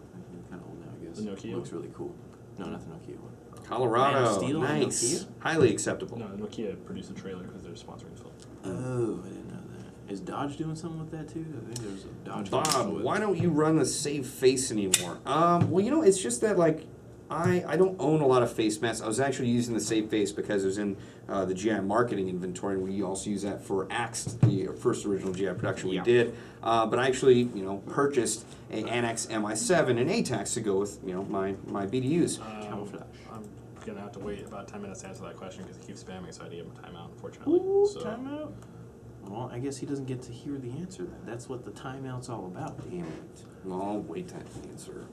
Kind of old now, I guess. The Nokia Looks really cool. No, not the Nokia one. Man of Colorado, Steel and nice, Nokia? highly acceptable. No, Nokia produced the trailer because they're sponsoring the film. Oh, I didn't know that. Is Dodge doing something with that too? I think there's a Dodge. Bob, commercial with why it. don't you run the save face anymore? Well, it's just that like I don't own a lot of face masks. I was actually using the save face because it was in the GI marketing inventory, and we also use that for Axed, the first original GI production we did. But I actually, purchased a Annex MI7 and ATAX to go with, my BDUs. Camouflage. I'm gonna have to wait about 10 minutes to answer that question because he keeps spamming, so I need him a timeout, unfortunately. Ooh, So- timeout. Well, I guess he doesn't get to hear the answer then. That's what the timeout's all about. Damn it. I'll wait to answer.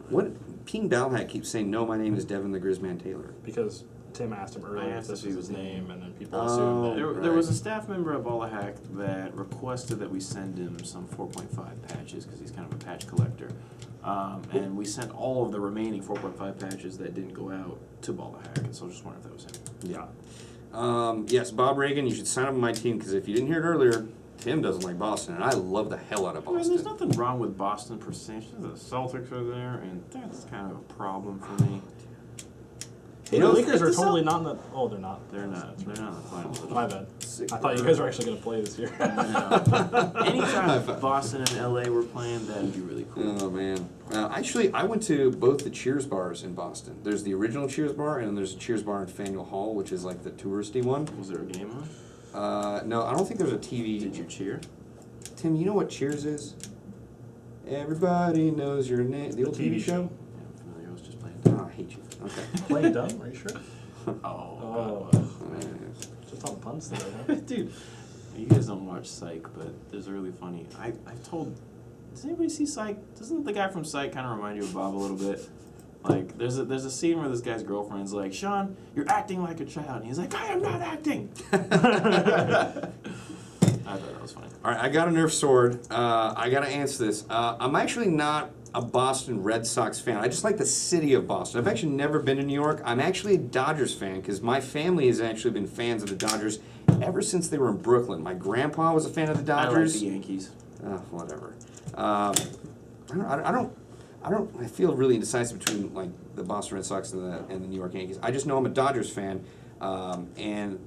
What? Peen Balhat keeps saying, no, my name is Devin the Grizzman Taylor. Because Tim asked him earlier asked if this if he was his was name, named. and then people Oh. assumed that. There was a staff member at Ball Hack that requested that we send him some 4.5 patches because he's kind of a patch collector. And we sent all of the remaining 4.5 patches that didn't go out to Ball Hack, and so I was just wondering if that was him. Yeah. Yes, Bob Reagan, you should sign up on my team because if you didn't hear it earlier, Tim doesn't like Boston, and I love the hell out of I mean, Boston. there's nothing wrong with Boston per se. The Celtics are there, and that's kind of a problem for me. The know, Lakers if are the totally not in the. Oh, they're not. They're not. They're not in the finals. My bad. Sick I thought you guys were actually going to play this year. Anytime Boston and LA were playing, that'd be really cool. Oh, man. Actually, I went to both the Cheers bars in Boston. There's the original Cheers bar, and then there's a Cheers bar in Faneuil Hall, which is like the touristy one. Was there a game on? No, I don't think there's a TV. Did you cheer? Tim, you know what Cheers is? Everybody knows your name. The old TV show? Yeah, I'm familiar. I was just playing. Oh, I hate you. Okay. Playing dumb? Are you sure? Oh, Oh, just on the puns today, huh? dude. You guys don't watch Psych, but there's a really funny. I told. Does anybody see Psych? Doesn't the guy from Psych kind of remind you of Bob a little bit? Like, there's a scene where this guy's girlfriend's like, Sean, you're acting like a child. And he's like, I am not acting. I thought that was funny. All right, I got a Nerf sword. I got to answer this. I'm actually not a Boston Red Sox fan. I just like the city of Boston. I've actually never been to New York. I'm actually a Dodgers fan because my family has actually been fans of the Dodgers ever since they were in Brooklyn. My grandpa was a fan of the I like Dodgers. the Yankees. Whatever. I feel really indecisive between like the Boston Red Sox and the New York Yankees. I just know I'm a Dodgers fan, and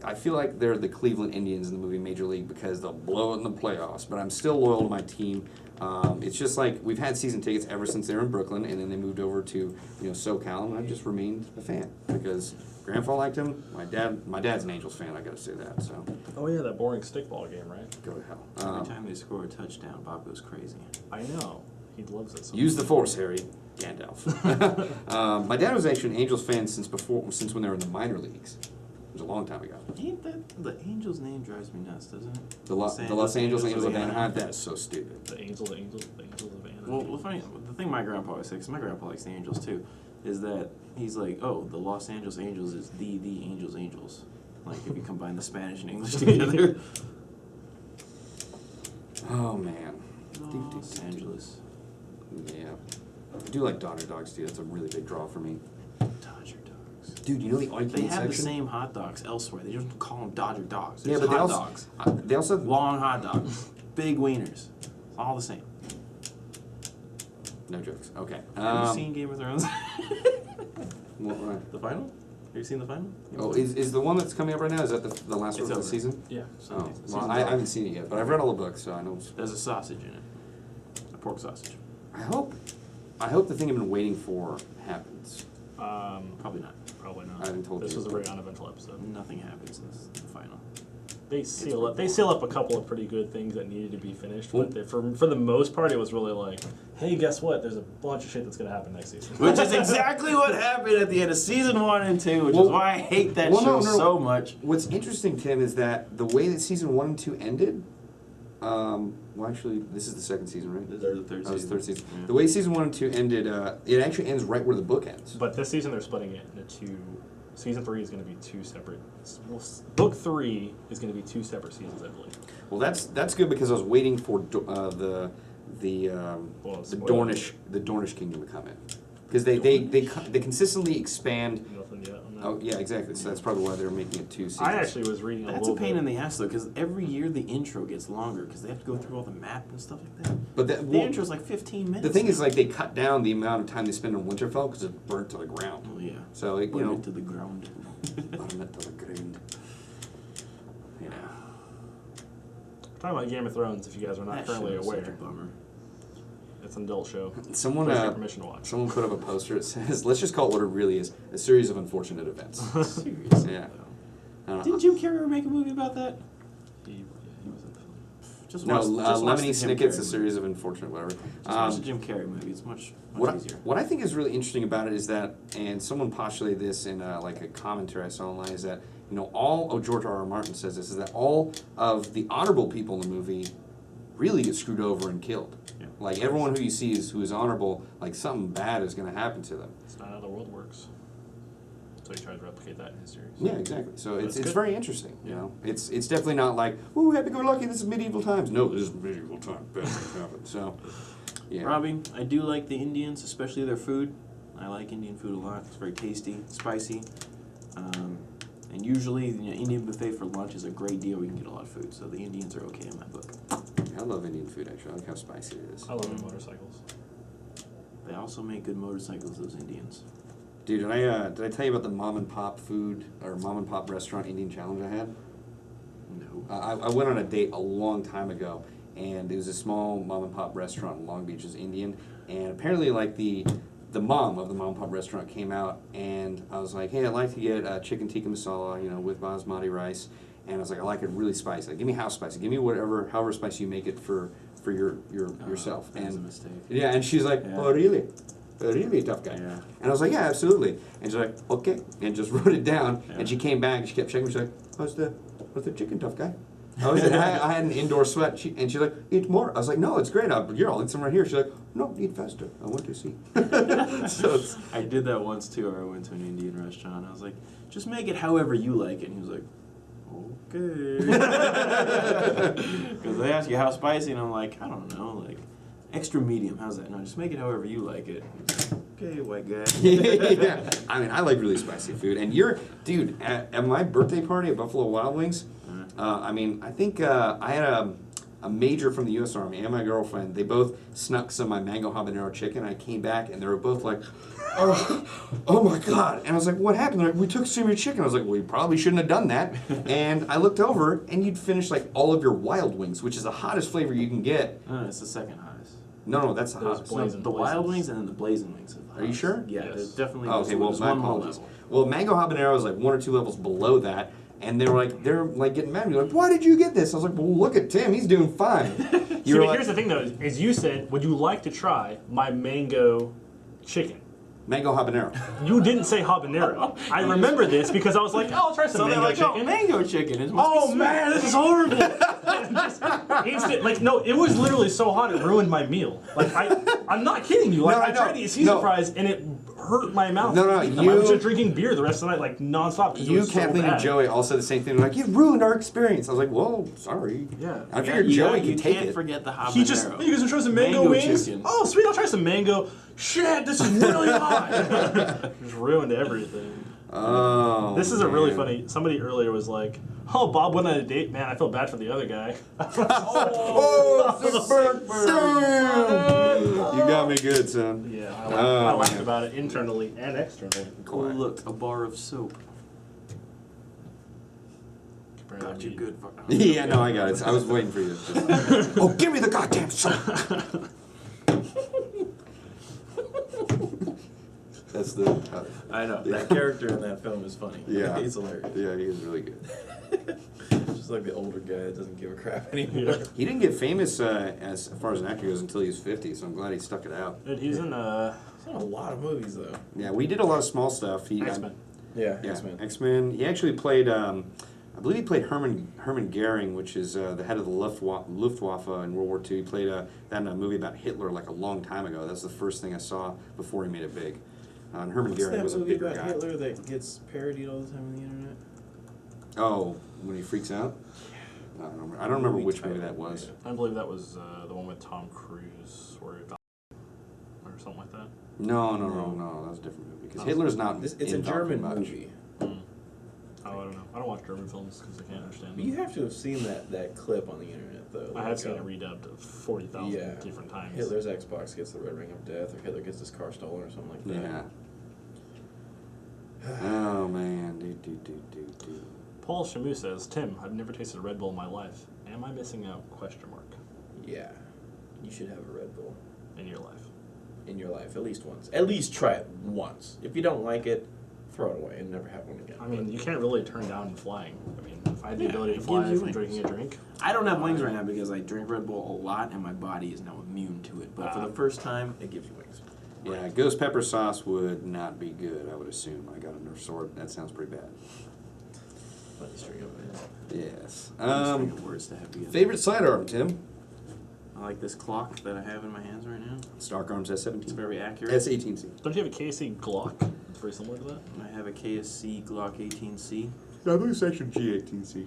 I feel like they're the Cleveland Indians in the movie Major League because they'll blow it in the playoffs. But I'm still loyal to my team. It's just like we've had season tickets ever since they were in Brooklyn, and then they moved over to SoCal, and I've just remained a fan because Grandpa liked him. My dad's an Angels fan. I got to say that. So Oh yeah, that boring stickball game, right? go to hell. Every time they score a touchdown, Bob goes crazy. I know. He loves it so Use much. the Force, Harry. Gandalf. My dad was actually an Angels fan since when they were in the minor leagues. It was a long time ago. Ain't that the Angels name drives me nuts, doesn't it? The Los Angeles Angels of Anaheim. That is so stupid. The Angels of Anaheim. Well, funny, the thing my grandpa always says, 'cause my grandpa likes the Angels too, is that he's like, oh, the Los Angeles Angels is the Angels. Like if you combine the Spanish and English together. Oh man. Los Angeles. Yeah. I do like Dodger dogs too. That's a really big draw for me. Dodger dogs. Dude, you know the all-you-can-eat They have section? the same hot dogs elsewhere. They just call them Dodger dogs. Yeah, There's but hot they dogs. also Long hot dogs. Big wieners. It's all the same. no jokes. Okay. Have you seen Game of Thrones? What? The final? Have you seen the final? Oh, is the one that's coming up right now? Is that the last one It's of the over. season? Yeah. So, Oh, season's well, I over. haven't seen it yet, but I've read all the books, so I know. There's a sausage in it. A pork sausage. I hope the thing I've been waiting for happens. Probably not. Probably not. I haven't told this you. was a very uneventful episode. Nothing happens in the final. They seal up a couple of pretty good things that needed to be finished, but for the most part, it was really like, hey, guess what? There's a bunch of shit that's gonna happen next season. Which is exactly what happened at the end of season 1 and 2, which Well- is why I hate that well, show no. so much. What's interesting, Tim, is that the way that season 1 and 2 ended. Well, actually, this is the second season, right? This is the third That was the third season. Yeah. The way season 1 and 2 ended, it actually ends right where the book ends. But this season, they're splitting it into two. Season 3 is going to be two separate. Well, book 3 is going to be two separate seasons, I believe. Well, that's good because I was waiting for the Dornish kingdom to come in because they consistently expand. Nothing yet on that. Oh yeah, exactly. So that's probably why they're making it 2 seasons. I actually was reading That's a little pain bit. in the ass though, because every year the intro gets longer because they have to go through all the map and stuff like that. But The intro's like 15 minutes. the thing is, now. like, they cut down the amount of time they spend on Winterfell because it's burnt to the ground. Oh yeah. So it, Burn it to the ground. burn it to the ground. Yeah. We're talking about Game of Thrones, if you guys are not That currently show is such a aware. bummer. It's an adult show. Someone With your permission to watch. someone put up a poster. It says, "Let's just call it what it really is: a series of unfortunate events." Seriously. Yeah. though. I don't know. Didn't Jim Carrey make a movie about that? He was in the film. Just No, just watch Lemony the Jim Snicket's Carrey a series of unfortunate whatever. Movie. Just watch the Jim Carrey movie. It's much easier. What I think is really interesting about it is that, and someone postulated this in like a commentary I saw online, is that George R.R. Martin says this, is that all of the honorable people in the movie really get screwed over and killed. Yeah. Like everyone who you see who is honorable, like something bad is going to happen to them. It's not how the world works. So he tried to replicate that in his series. Yeah, exactly. So it's good. very interesting. You know, it's definitely not like, ooh, happy-go-lucky, this is medieval times. No, this is medieval times. Bad things happen. So, yeah. Robbie, I do like the Indians, especially their food. I like Indian food a lot. It's very tasty, spicy. And usually, Indian buffet for lunch is a great deal. We can get a lot of food, so the Indians are okay in my book. I love Indian food actually. I like how spicy it is. I love their motorcycles. They also make good motorcycles, those Indians. Dude, did I tell you about the mom and pop food or mom and pop restaurant Indian challenge I had? No. I went on a date a long time ago, and it was a small mom and pop restaurant in Long Beach, it was Indian, and apparently like the mom of the mom and pop restaurant came out, and I was like, hey, I'd like to get chicken tikka masala, with basmati rice, and I was like, I like it really spicy. Like, give me house spicy. Give me however spicy you make it for yourself. That was a And mistake. yeah, and she's like, Yeah. oh really? Really tough guy. Yeah. And I was like, yeah, absolutely. And she's like, okay, and just wrote it down. Yeah. And she came back and she kept checking. She's like, how's the chicken, tough guy? I had an indoor sweat, and she's like, eat more. I was like, no, it's great. I'll eat some right here. She's like, no, eat faster. I want to see. So it's, I did that once too, where I went to an Indian restaurant. I was like, just make it however you like it. And he was like, okay. Because they ask you how spicy, and I'm like, I don't know, like extra medium. How's that? No, just make it however you like it. Okay, white guy. yeah. I mean, I like really spicy food. And dude, at my birthday party at Buffalo Wild Wings, I think I had a major from the U.S. Army and my girlfriend. They both snuck some of my mango habanero chicken. I came back and they were both like, oh my God. And I was like, what happened? They're like, we took some of your chicken. I was like, well, you probably shouldn't have done that. And I looked over and you'd finished like all of your Wild Wings, which is the hottest flavor you can get. It's the second hottest. No, that's the There's hottest. Blazing The Wild Blazes. Wings and then the Blazing Wings. Are you sure? Yeah, Yes. there's definitely Oh, okay, well, there's my one more apologies. level. Well, mango habanero is like 1 or 2 levels below that, and they're like getting mad at me, like, why did you get this? I was like, well, look at Tim, he's doing fine. See, but here's the thing though, is you said, would you like to try my mango chicken? mango habanero. You didn't say habanero. I remember this because I was like, oh, I'll try some So they're mango like, chicken. oh, mango chicken. It must be Oh sweet. man, this is horrible! Just instant, like no, it was literally so hot it ruined my meal. Like I'm not kidding you. Like No, I I tried know. to eat Caesar No. fries and it hurt my mouth. No, I you- was just drinking beer the rest of the night, like nonstop. 'Cause it You, was so Kathleen, bad. and Joey all said the same thing. They're like, you ruined our experience. I was like, well, sorry. Yeah. I figured Joey could take can't it. forget the habanero. He just, you guys want to try some mango, Mango wings? chicken. Oh, sweet, I'll try some mango. Shit, this is really hot. Just ruined everything. Oh, This is a really man. funny. Somebody earlier was like, "Oh, Bob went on a date. Man, I feel bad for the other guy." Oh, sick burn. You got me good, son. Yeah, I Oh, laughed man. about it internally and externally. Oh, look, a bar of soap. Compare Got that you to good. Yeah, no, I got it. I was waiting for you. Oh, give me the goddamn soap. That's the. I know that character in that film is funny. Yeah. He's hilarious. Yeah, he is really good. Just like the older guy that doesn't give a crap anymore. Yeah. He didn't get famous as far as an actor goes until he was 50, so I'm glad he stuck it out. Dude, he's in He's in a lot of movies though. Yeah, we did a lot of small stuff. He, X-Men. Yeah, Yeah, X-Men. X-Men. He actually played, I believe he played Hermann Goering, which is the head of the Luftwaffe in World War II. He played that in a movie about Hitler like a long time ago. That's the first thing I saw before he made it big. And Hermann What's Goering that was a movie bigger about guy. Hitler that gets parodied all the time on the internet? Oh, when he freaks out? I don't remember which movie title. that was. I believe that was the one with Tom Cruise or something like that. No, that was a different movie. Because Hitler's not It's a involved German much. movie. Oh, I don't know. I don't watch German films because I can't understand But you them. have to have seen that clip on the internet though. I have seen it redubbed 40,000 different times. Hitler's Xbox gets the red ring of death, or Hitler gets his car stolen, or something like that. Yeah. Oh, man. Do. Paul Shamu says, Tim, I've never tasted a Red Bull in my life. Am I missing out? Question mark. Yeah. You should have a Red Bull In your life. in your life at least once. At least try it once. If you don't like it, throw it away and never have one again. I mean, you can't really turn down flying. I mean, if I had the ability to it fly gives you from wings. drinking a drink, I don't have wings right now because I drink Red Bull a lot and my body is now immune to it. But for the first time, it gives you wings. Yeah, ghost pepper sauce would not be good, I would assume. I got a nerve sword. That sounds pretty bad. Funny string of it. Yes. Funny string of words to have together. Favorite sidearm, Tim? I like this clock that I have in my hands right now. Stark Arms It's S17. very accurate. S18C. don't you have a KC Glock? It's very similar to that. I have a KSC Glock 18C. I believe it's actually G18C.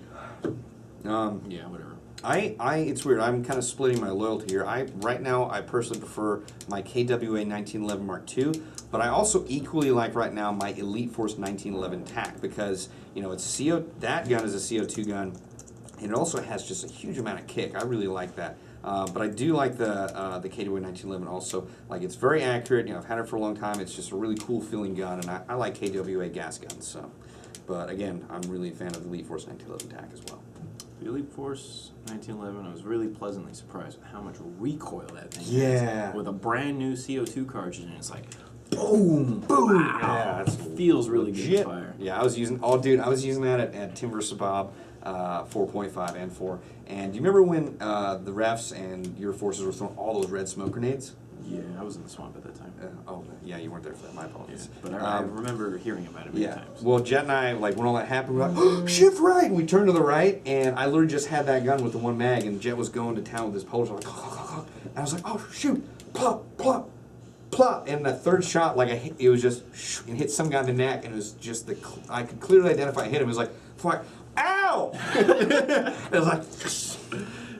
Yeah, whatever. It's weird. I'm kind of splitting my loyalty here. Right now, I personally prefer my KWA 1911 Mark II, but I also equally like right now my Elite Force 1911 TAC because it's that gun is a CO2 gun, and it also has just a huge amount of kick. I really like that. But I do like the KWA 1911 also. Like it's very accurate. I've had it for a long time. It's just a really cool feeling gun, and I like KWA gas guns. So, but again, I'm really a fan of the Elite Force 1911 TAC as well. The Elite Force 1911, I was really pleasantly surprised with how much recoil that thing Yeah. has. With a brand new CO2 cartridge, and it's like, Boom, boom. wow, Yeah, that's feels really good legit. to fire. Yeah, I was using that at Tim vs. Bob 4.5 and 4. And do you remember when the refs and your forces were throwing all those red smoke grenades? Yeah, I was in the swamp at that time. Yeah, you weren't there for that. My apologies. But I remember hearing about it many Yeah. times. Well, Jet and I, like, when all that happened, we were like, oh, shift right! And we turned to the right, and I literally just had that gun with the one mag, and Jet was going to town with his Polish. I'm like, and I was like, oh, shoot! Plop, plop, plop! And the third shot, like, it was just, and hit some guy in the neck, and it was just I could clearly identify I hit him. It was like, fuck, ow! It was like,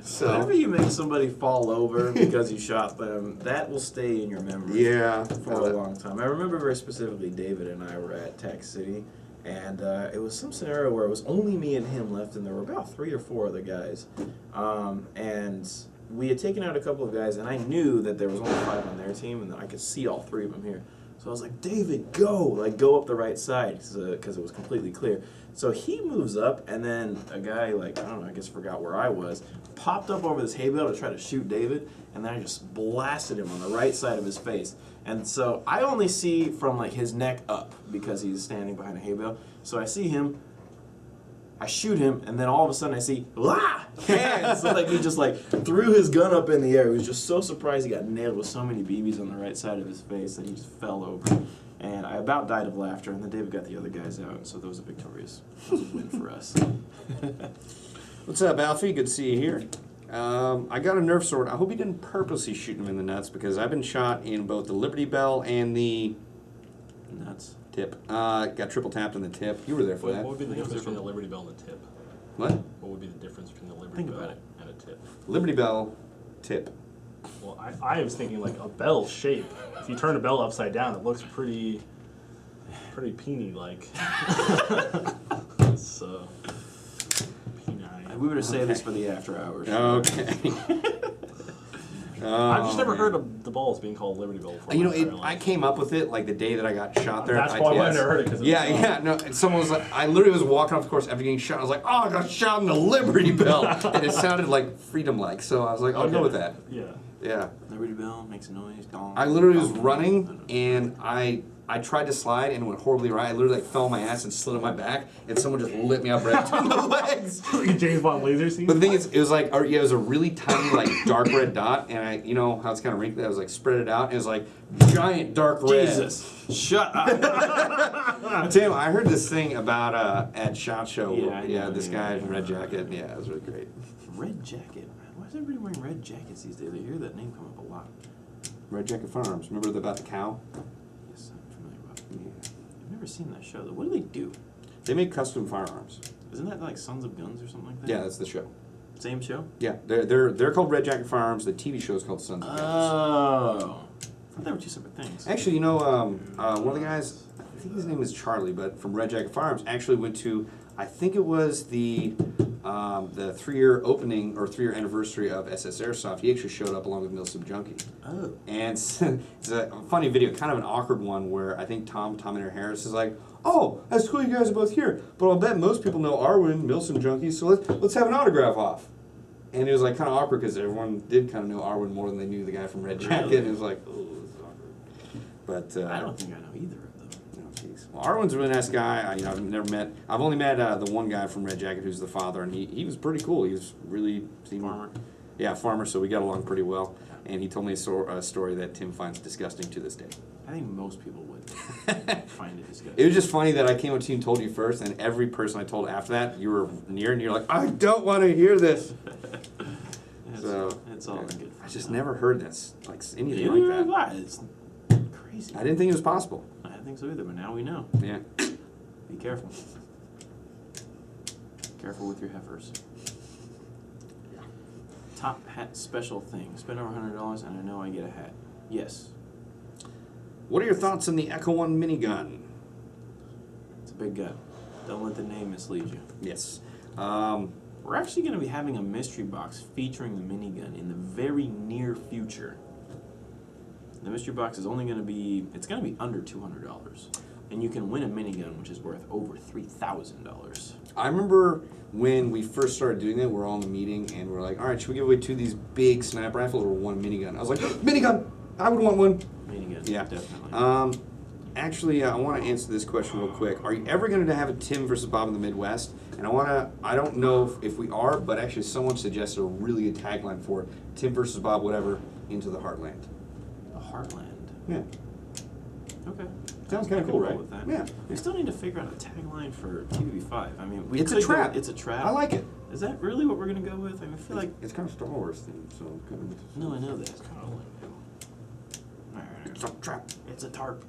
so. Whenever you make somebody fall over because you shot them, that will stay in your memory. Yeah. For a long time. I remember very specifically David and I were at Tax City, and it was some scenario where it was only me and him left, and there were about 3 or 4 other guys. And we had taken out a couple of guys, and I knew that there was only 5 on their team, and I could see all 3 of them here. So So I was like, David, go! Like, go up the right side, because it was completely clear. So he moves up, and then a guy, like, I don't know, I guess forgot where I was, popped up over this hay bale to try to shoot David, and then I just blasted him on the right side of his face. And so I only see from, like, his neck up, because he's standing behind a hay bale. So I see him, I shoot him, and then all of a sudden I see, hands! So like he just like threw his gun up in the air. He was just so surprised he got nailed with so many BBs on the right side of his face that he just fell over. And I about died of laughter, and then David got the other guys out, so that was a victorious win for us. What's up, Alfie? Good to see you here. I got a Nerf sword. I hope he didn't purposely shoot him in the nuts, because I've been shot in both the Liberty Bell and the Nuts. tip. Got triple tapped in the tip. You were there for What that. would be the difference between the Liberty Bell and the tip? What? What would be the difference between the Liberty Think Bell about it. and a tip? Liberty Bell, tip. Well, I was thinking like a bell shape. If you turn a bell upside down, it looks pretty peony-like. So, peony. We were to save this for the after hours. Okay. I've just never heard of the balls being called Liberty Bell before. You know, my entire I life. came up with it like the day that I got shot there. That's at why I ITS. never heard it. 'Cause Yeah, yeah, no. And someone was like, I literally was walking off the course after getting shot. I was like, oh, I got shot in the Liberty Bell, and it sounded like freedom-like. So I was like, I'll go with that. Yeah. Yeah. Liberty Bell makes a noise. Dong, I literally was dong, running, dong. and I tried to slide, and it went horribly right. I literally like, fell on my ass and slid on my back, and someone just lit me up right between the legs. Like a James Bond laser scene. But the thing is, it was like, yeah, it was a really tiny, like, dark red dot, and you know how it's kind of wrinkly? I was like, spread it out, and it was like, giant dark red. Jesus, shut up. Tim, I heard this thing about at SHOT Show. Yeah, I know, this yeah, guy yeah. in red jacket. Yeah, it was really great. Red jacket. Why is everybody wearing red jackets these days? I hear that name come up a lot. Red Jacket Firearms. Remember about the cow? Yes, I'm familiar with it. Yeah. I've never seen that show though. What do they do? They make custom firearms. Isn't that like Sons of Guns or something like that? Yeah, that's the show. Same show? Yeah, they're called Red Jacket Firearms. The TV show is called Sons of Guns. Oh. I thought they were two separate things. Actually, you know, one of the guys, I think his name is Charlie, but from Red Jacket Firearms, actually went to, I think it was the 3-year opening or 3-year anniversary of SS Airsoft. He actually showed up along with Milsim Junkie. Oh. And it's a funny video, kind of an awkward one, where I think Tom and Harris is like, oh, that's cool you guys are both here, but I'll bet most people know Arwen, Milsim Junkie, so let's have an autograph off. And it was like kind of awkward because everyone did kind of know Arwen more than they knew the guy from Red Jacket. Really? And it was like, oh, this is awkward. But I don't think I know either of them. no, jeez. Well, Arwen's a really nice guy. I've only met the one guy from Red Jacket who's the father, and he was pretty cool. He was really Farmer? Yeah, farmer. So we got along pretty well. And he told me a story that Tim finds disgusting to this day. I think most people would find it disgusting. It was just funny that I came up to you and told you first, and every person I told after that, you were near, and you're like, I don't want to hear this. So it's all in good fun. I just never heard this, like anything Neither like have that. I. It's crazy. I didn't think it was possible. I didn't think so either, but now we know. Yeah. Be careful. Careful with your heifers. Top hat special thing. Spend over $100 and I know I get a hat. Yes. What are your thoughts on the Echo One minigun? It's a big gun. Don't let the name mislead you. Yes. We're actually going to be having a mystery box featuring the minigun in the very near future. The mystery box is only going to be, it's going to be under $200. And you can win a minigun, which is worth over $3,000. I remember when we first started doing it, we're all in the meeting, and we're like, all right, should we give away 2 of these big sniper rifles or 1 minigun? I was like, minigun! I would want 1. Minigun, Yeah. definitely. Actually, I want to answer this question real quick. Are you ever going to have a Tim versus Bob in the Midwest? And I don't know if we are, but actually someone suggested a really good tagline for it. Tim versus Bob, whatever, into the heartland. The Heartland. Yeah. Okay. Sounds kind I of could cool, roll right? with that. Yeah. We still need to figure out a tagline for TVB5. I mean, It's a could go- trap. It's a trap. I like it. Is that really what we're gonna go with? I mean, I feel like. It's kind of Star Wars themed, so kind of. No, I know that. It's a trap. It's a tarp.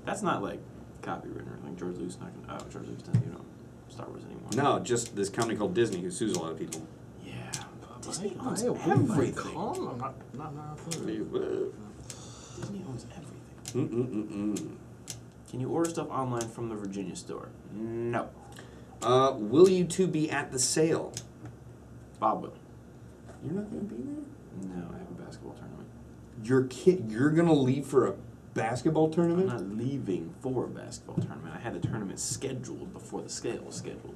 That's not like copyright or anything. George Lucas not gonna. Oh, George Lucas doesn't even know Star Wars anymore. No, just this company called Disney who sues a lot of people. Yeah. Disney owns What do you everything. call them? I'm not familiar. Disney owns everything. Can you order stuff online from the Virginia store? No. Will you two be at the sale? Bob will. You're not going to be there? No, I have a basketball tournament. You're gonna leave for a basketball I'm tournament? not leaving for a basketball tournament. I had the tournament scheduled before the scale was scheduled.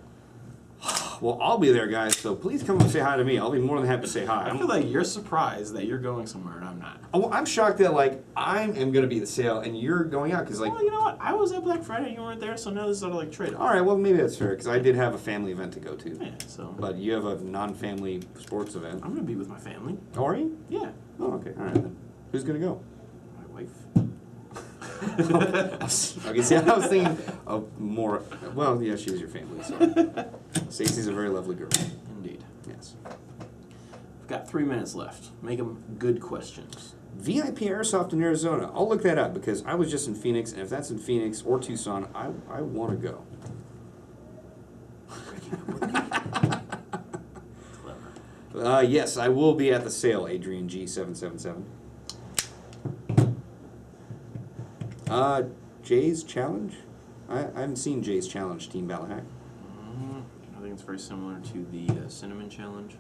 Well, I'll be there, guys, so please come and say hi to me. I'll be more than happy to say hi. I feel like you're surprised that you're going somewhere and I'm not. I'm shocked that, like, I am going to be at the sale and you're going out, because, like... Well, you know what? I was at Black Friday and you weren't there, so now this is sort of like trade-off. All right, well, maybe that's fair, because I did have a family event to go to. Yeah, so... But you have a non-family sports event. I'm going to be with my family. Oh, are you? Yeah. Oh, okay. All right, then. Who's going to go? My wife. Okay, see, I was thinking of more... Well, yeah, she is your family, so... Stacey's a very lovely girl. Indeed. Yes. We've got 3 minutes left. Make them good questions. VIP Airsoft in Arizona. I'll look that up, because I was just in Phoenix, and if that's in Phoenix or Tucson, I want to go. Clever. Yes, I will be at the sale, Adrian G777. Jay's Challenge? I haven't seen Jay's Challenge, Team Ballahack. I think it's very similar to the Cinnamon Challenge.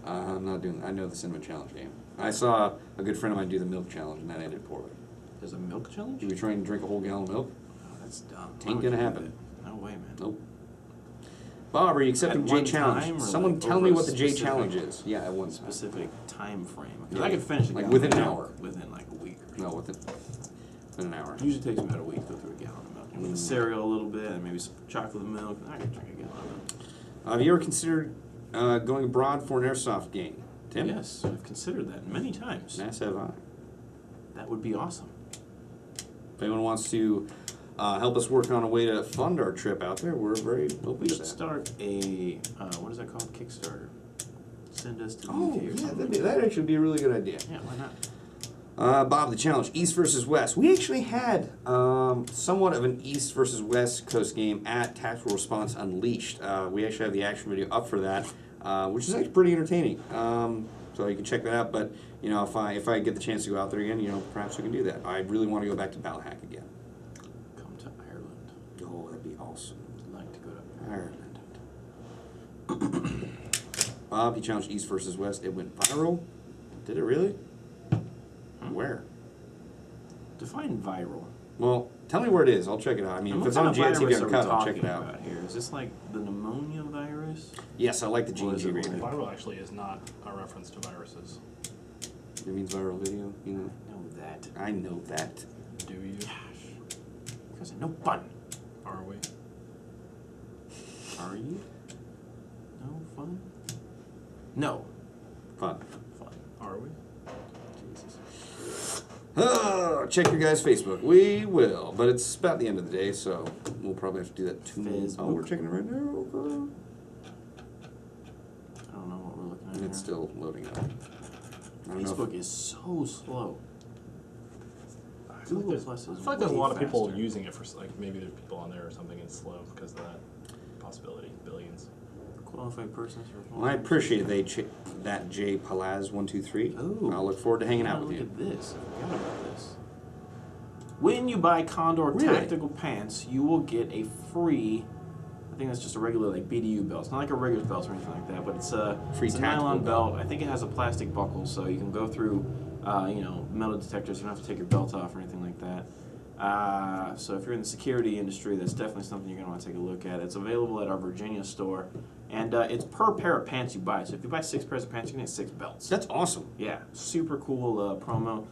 I'm not doing. I know the Cinnamon Challenge game. I saw a good friend of mine do the Milk Challenge, and that ended poorly. There's a milk challenge? You were trying to drink a whole gallon of milk? Oh, that's dumb. Ain't Why would gonna you do happen. that? No way, man. Nope. Bob, are you accepting At J one Challenge? time or, Someone like, tell over me a what the J specific- Challenge is. Yeah, at one time. Specific time frame. Because Yeah, I could finish a like gallon within of an milk hour. within like a week or No, something. within an hour. It usually takes me about a week to go through a gallon of milk. With cereal a little bit and maybe some chocolate milk. I can drink a gallon of milk. Have you ever considered going abroad for an airsoft game? Tim? Yes, I've considered that many times. As have I. That would be awesome. If anyone wants to help us work on a way to fund our trip out there, we're very open We to should that. start a, what is that called? Kickstarter. Send us to the Oh, UK or yeah, something. that'd actually be a really good idea. Yeah, why not? Bob, the challenge, East versus West. We actually had somewhat of an East versus West Coast game at Tactical Response Unleashed. We actually have the action video up for that, which is actually pretty entertaining. So you can check that out. But you know, if I get the chance to go out there again, you know, perhaps we can do that. I really want to go back to Ballahack again. Come to Ireland. Oh, that'd be awesome. I'd like to go to Ireland. Bob, he challenged East versus West. It went viral. Did it really? Where? Define viral. Well, tell me where it is. I'll check it out. I mean, And if what it's on kind of JTV virus are we Uncut, I'll check it talking out. about here? Is this like the pneumonia virus? Yes, I like the Or is GNG it rating. like- Viral actually is not a reference to viruses. It means viral video, you know. Know that. I know that. Do you? Gosh. Because no fun. Are we? Are you? No fun? No. Fun. Fun. Are we? Jesus. Check your guys' Facebook. We will, but it's about the end of the day, so we'll probably have to do that tomorrow. Facebook. Oh, we're checking it right now. I don't know what we're looking at here. It's still loading up. I don't know. Facebook is so slow. I feel Google like Plus is there's a way lot of people faster. using it for like maybe there's people on there or something and it's slow because of that possibility. Billions. Qualified persons. Well, I appreciate that J Palaz 123. Ooh. I'll look forward to hanging out Look with you. at this. I forgot about this. When you buy Condor Really? tactical pants, you will get a free. I think that's just a regular like BDU belt. It's not like a regular belt or anything like that, but it's a Free it's a tactical nylon belt. belt. I think it has a plastic buckle, so you can go through, metal detectors. You don't have to take your belt off or anything like that. So if you're in the security industry, that's definitely something you're gonna want to take a look at. It's available at our Virginia store, and it's per pair of pants you buy. So if you buy 6 pairs of pants, you can get 6 belts. That's awesome. Yeah, super cool promo.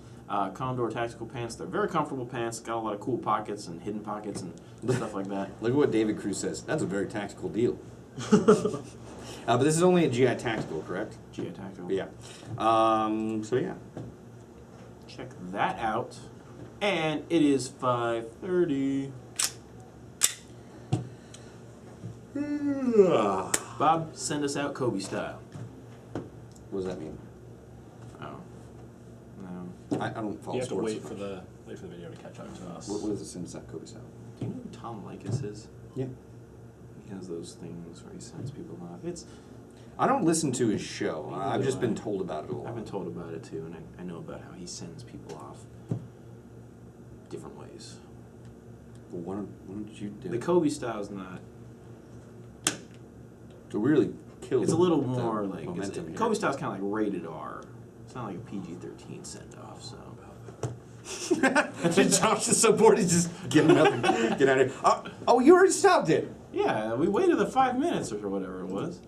Condor tactical pants. They're very comfortable pants. Got a lot of cool pockets and hidden pockets and stuff like that. Look at what David Cruz says. That's a very tactical deal. But this is only a GI Tactical, correct? GI tactical. Yeah. So yeah. Check that out. And it is 5:30. Bob, send us out Kobe style. What does that mean? Oh. No. I don't follow You have to sports. wait for the video to catch up to us. What is this in that Kobe style? Do you know who Tom Likas is? Yeah. He has those things where he sends people off. I don't listen to his show. Neither I've do just been I. told about it a lot. I've been told about it too, and I know about how he sends people off different ways. Well, why don't you do The it? Kobe style is not. To really kill It's a the- little the more like momentum here. Kobe style is kind of like rated R. It's not like a PG-13 send off. So Josh is so bored, he's just getting nothing. Get out of here. Oh, you already stopped it. Yeah, we waited the 5 minutes or whatever it was.